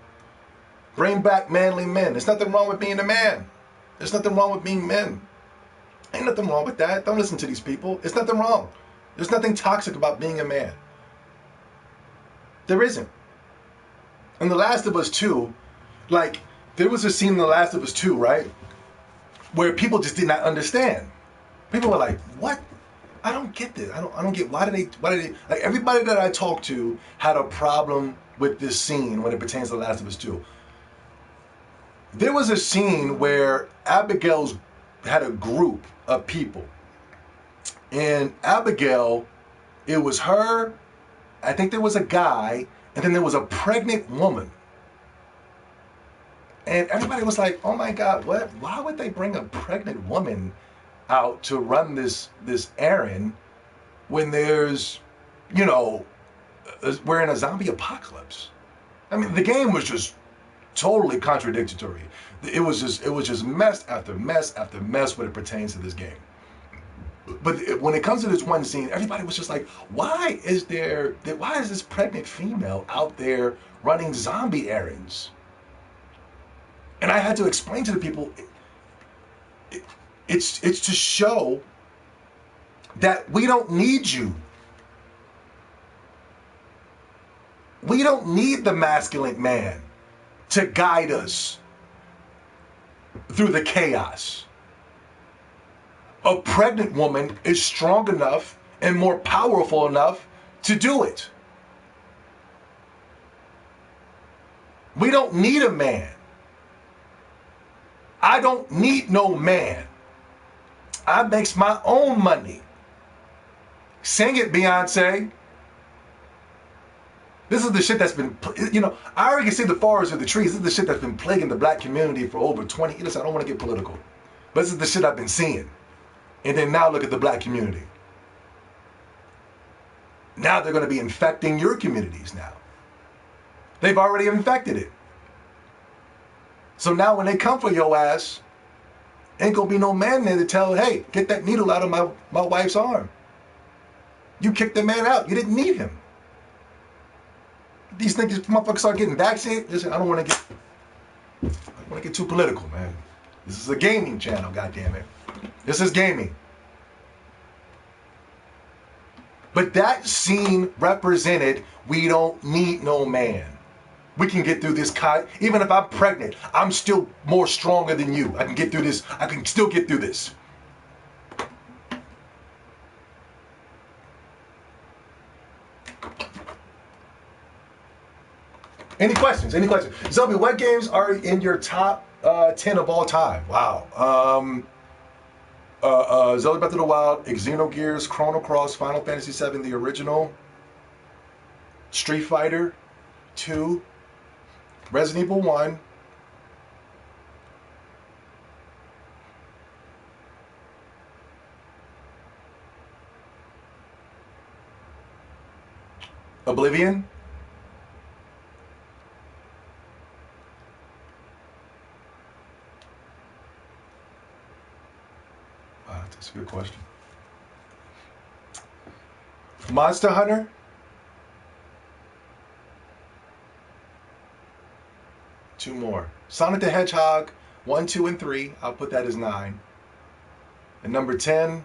Bring back manly men. There's nothing wrong with being a man. There's nothing wrong with being men. Ain't nothing wrong with that. Don't listen to these people. It's nothing wrong. There's nothing toxic about being a man. There isn't. In The Last of Us 2, like, there was a scene in The Last of Us 2, right? Where people just did not understand. People were like, what? I don't get this. I don't get, why did they, like, everybody that I talked to had a problem with this scene when it pertains to The Last of Us 2. There was a scene where Abigail's had a group of people. And Abigail, it was her, I think there was a guy, and then there was a pregnant woman. And everybody was like, oh my God, what? Why would they bring a pregnant woman out to run this errand when there's, you know, we're in a zombie apocalypse? I mean, the game was just totally contradictory. It was just mess after mess after mess when it pertains to this game. But when it comes to this one scene, everybody was just like, why is this pregnant female out there running zombie errands? And I had to explain to the people, it's to show that we don't need you. We don't need the masculine man to guide us through the chaos. A pregnant woman is strong enough and more powerful enough to do it. We don't need a man. I don't need no man. I makes my own money. Sing it, Beyonce. This is the shit that's been, you know, I already can see the forest of the trees. This is the shit that's been plaguing the black community for over 20 years. I don't want to get political, but this is the shit I've been seeing. And then now look at the black community. Now they're going to be infecting your communities now. They've already infected it. So now when they come for your ass, ain't going to be no man there to tell, hey, get that needle out of my wife's arm. You kicked the man out. You didn't need him. These niggas, motherfuckers start getting vaccinated. Listen, I don't want to get too political, man. This is a gaming channel, goddammit. This is gaming. But that scene represented, we don't need no man. We can get through this. Even if I'm pregnant, I'm still more stronger than you. I can get through this. I can still get through this. Any questions? Any questions? Zelby, what games are in your top 10 of all time? Wow. Zelda Breath of the Wild, Xenogears, Chrono Cross, Final Fantasy VII, the original, Street Fighter 2, Resident Evil 1, Oblivion, a good question. Monster Hunter? Two more. Sonic the Hedgehog, 1, 2, and 3. I'll put that as 9. And number 10.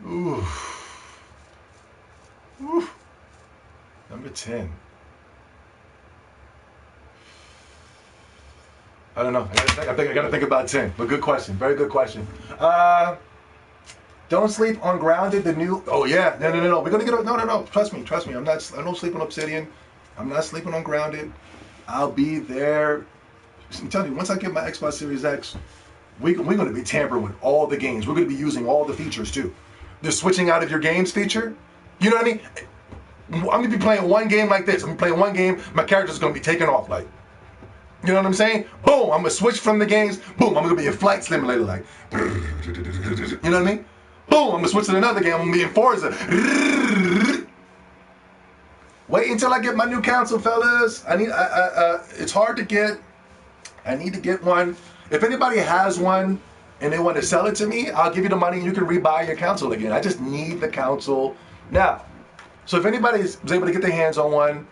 Ooh. Ooh. Number 10. I don't know. I think I gotta think about 10. But good question. Very good question. Don't sleep on Grounded, the new. Oh yeah. No. We're gonna get. No. Trust me. I don't sleep on Obsidian. I'm not sleeping on Grounded. I'll be there. I'm telling you, once I get my Xbox Series X, we're gonna be tampering with all the games. We're gonna be using all the features too. The switching out of your games feature. You know what I mean? I'm gonna be playing one game like this. I'm playing one game. My character's gonna be taking off like. You know what I'm saying? Boom, I'm gonna switch from the games. Boom, I'm gonna be a flight simulator like. You know what I mean? Boom, I'm gonna switch to another game. I'm gonna be in Forza. Wait until I get my new console, fellas. It's hard to get. I need to get one. If anybody has one and they want to sell it to me, I'll give you the money and you can rebuy your console again. I just need the console now. So if anybody is able to get their hands on one,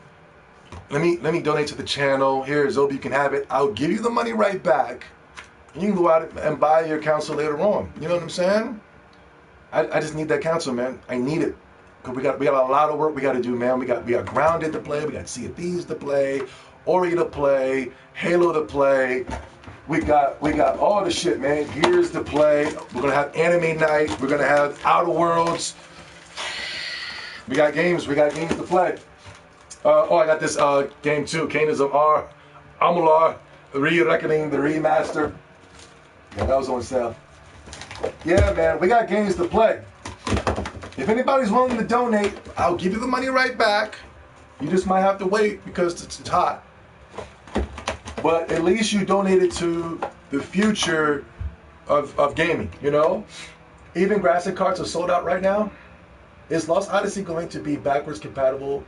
let me donate to the channel. Here, Zobi, you can have it. I'll give you the money right back. And you can go out and buy your console later on. You know what I'm saying? I just need that console, man. I need it. Cause we got a lot of work we got to do, man. We got Grounded to play. We got Sea of Thieves to play. Ori to play. Halo to play. We got all the shit, man. Gears to play. We're gonna have anime night. We're gonna have Outer Worlds. We got games to play. I got this game too. Cadence of Amular, Re-Reckoning, the remaster. Yeah, that was on sale. Yeah, man, we got games to play. If anybody's willing to donate, I'll give you the money right back. You just might have to wait because it's hot. But at least you donated to the future of gaming, you know? Even graphic cards are sold out right now. Is Lost Odyssey going to be backwards compatible?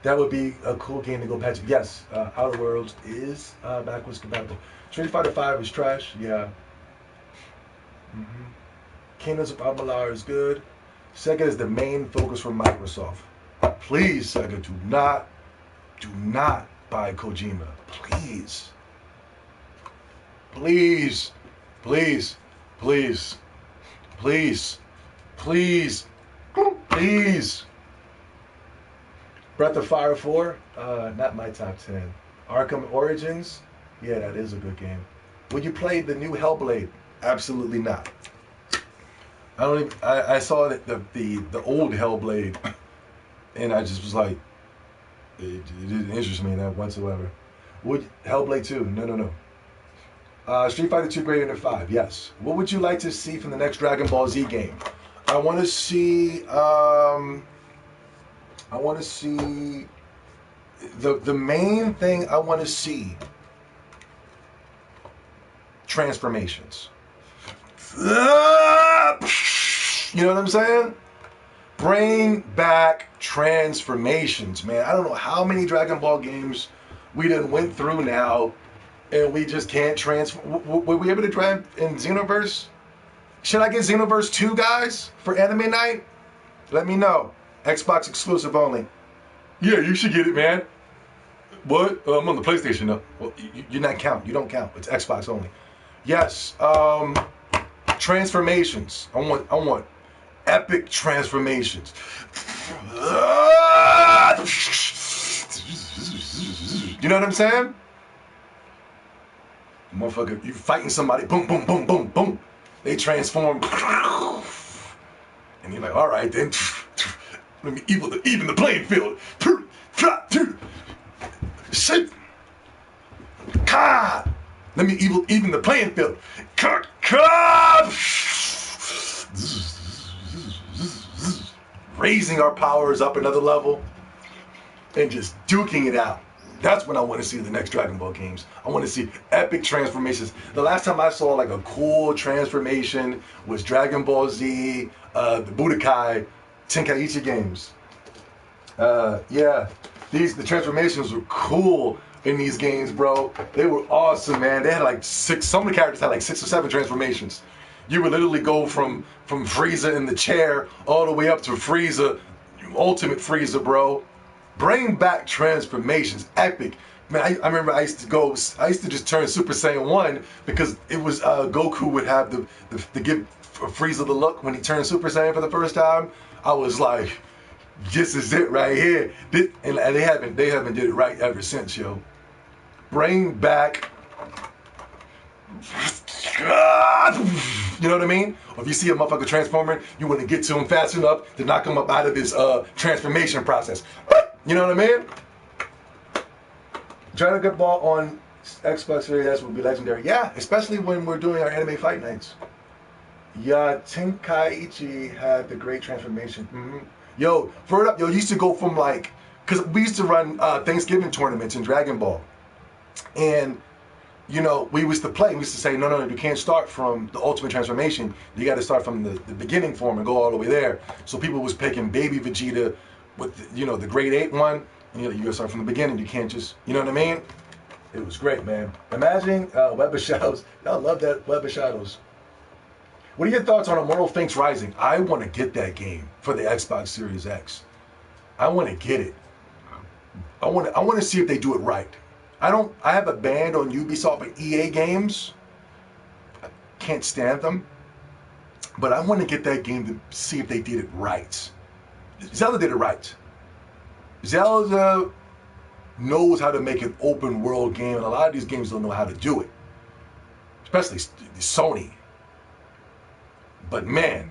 That would be a cool game to go patch. Yes, Outer Worlds is backwards compatible. Street Fighter 5 is trash, yeah. Kingdoms of Amalur is good. Sega is the main focus for Microsoft. Please, Sega, do not buy Kojima. Please. Please. Please. Please. Please. Please. Please. Breath of Fire 4, not my top 10. Arkham Origins, yeah, that is a good game. Would you play the new Hellblade? Absolutely not. I saw the old Hellblade, and I just was like, it didn't interest me in that whatsoever. Would Hellblade 2? No. Street Fighter 2 greater than 5, yes. What would you like to see from the next Dragon Ball Z game? I want to see the main thing I want to see, transformations. You know what I'm saying? Bring back transformations, man. I don't know how many Dragon Ball games we done went through now and we just can't transform. Were we able to try in Xenoverse? Should I get Xenoverse 2, guys, for Anime Night? Let me know. Xbox exclusive only. Yeah, you should get it, man. What? I'm on the PlayStation though. Well, you're not count. You don't count. It's Xbox only. Yes. Transformations. I want epic transformations. You know what I'm saying? Motherfucker, you fighting somebody. Boom, boom, boom, boom, boom. They transform. And you're like, all right then. Let me even the playing field. Shit. Let me even the playing field. Raising our powers up another level and just duking it out. That's what I want to see in the next Dragon Ball games. I want to see epic transformations. The last time I saw like a cool transformation was Dragon Ball Z, the Budokai Tenkaichi games. Yeah, the transformations were cool. in these games, bro. They were awesome, man. They had like some of the characters had like 6 or 7 transformations. You would literally go from Frieza in the chair all the way up to Frieza, Ultimate Frieza, bro. Bring back transformations, epic. Man, I remember I used to just turn Super Saiyan 1 because it was Goku would have the give Frieza the look when he turned Super Saiyan for the first time. I was like, this is it right here. And they haven't did it right ever since, yo. Bring back, you know what I mean? Or if you see a motherfucker transforming, you want to get to him fast enough to knock him up out of his transformation process. You know what I mean? Trying to get ball on Xbox Series S would be legendary. Yeah, especially when we're doing our anime fight nights. Yeah, Tenkaichi had the great transformation. Mm-hmm. Yo, you used to go from like, because we used to run Thanksgiving tournaments in Dragon Ball. And, you know, we used to play. We used to say, no, you can't start from the ultimate transformation. You got to start from the beginning form and go all the way there. So people was picking baby Vegeta with, the grade 8 one. And, you got to start from the beginning. You can't just, you know what I mean? It was great, man. Imagine Web of Shadows. Y'all love that Web of Shadows. What are your thoughts on Immortal Finks Rising? I want to get that game for the Xbox Series X. I want to get it. I want to see if they do it right. I have a ban on Ubisoft and EA games. I can't stand them. But I want to get that game to see if they did it right. Zelda did it right. Zelda knows how to make an open world game, and a lot of these games don't know how to do it. Especially Sony. But man,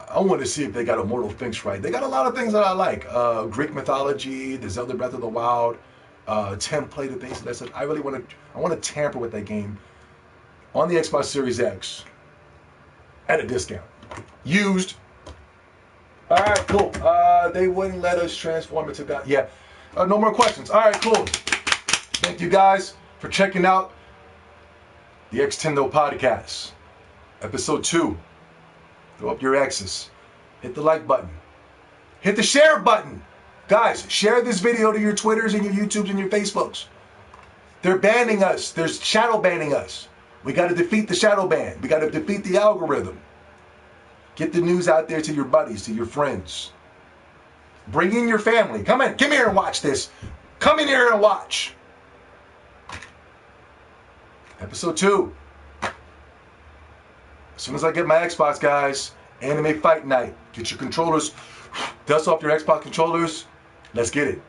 I want to see if they got Immortal Finks right. They got a lot of things that I like. Greek mythology, the Zelda Breath of the Wild, template of things. That's it. I want to tamper with that game on the Xbox Series X at a discount. Used. All right, cool. They wouldn't let us transform into God. Yeah. No more questions. All right, cool. Thank you guys for checking out the X-Tendo podcast. Episode 2. Throw up your X's. Hit the like button. Hit the share button. Guys, share this video to your Twitters and your YouTubes and your Facebooks. They're banning us. They're shadow banning us. We got to defeat the shadow ban. We got to defeat the algorithm. Get the news out there to your buddies, to your friends. Bring in your family. Come here and watch this. Come in here and watch. Episode 2. As soon as I get my Xbox, guys, anime fight night. Get your controllers, dust off your Xbox controllers. Let's get it.